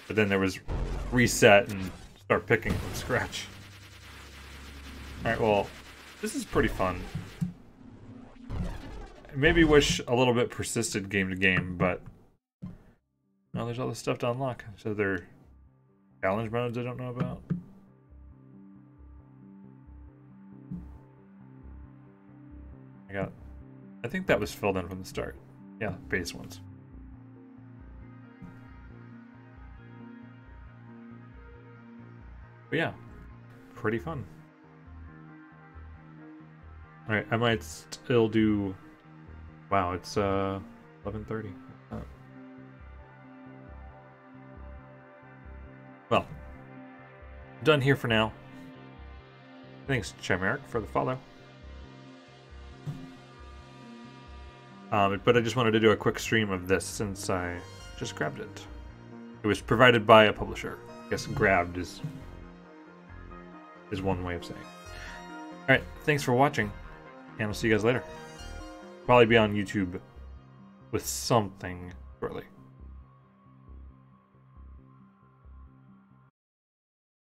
But then there was reset and start picking from scratch. Alright, well, this is pretty fun. I maybe wish a little bit persisted game to game, but no, there's all this stuff to unlock. So there are challenge modes I don't know about. I think that was filled in from the start. Yeah, base ones. But yeah, pretty fun. Alright, I might still do... Wow, it's 11:30. Oh. Well, done here for now. Thanks, Chimeric, for the follow. But I just wanted to do a quick stream of this since I just grabbed it. It was provided by a publisher. I guess grabbed is one way of saying. Alright, thanks for watching, and I'll see you guys later. Probably be on YouTube with something shortly.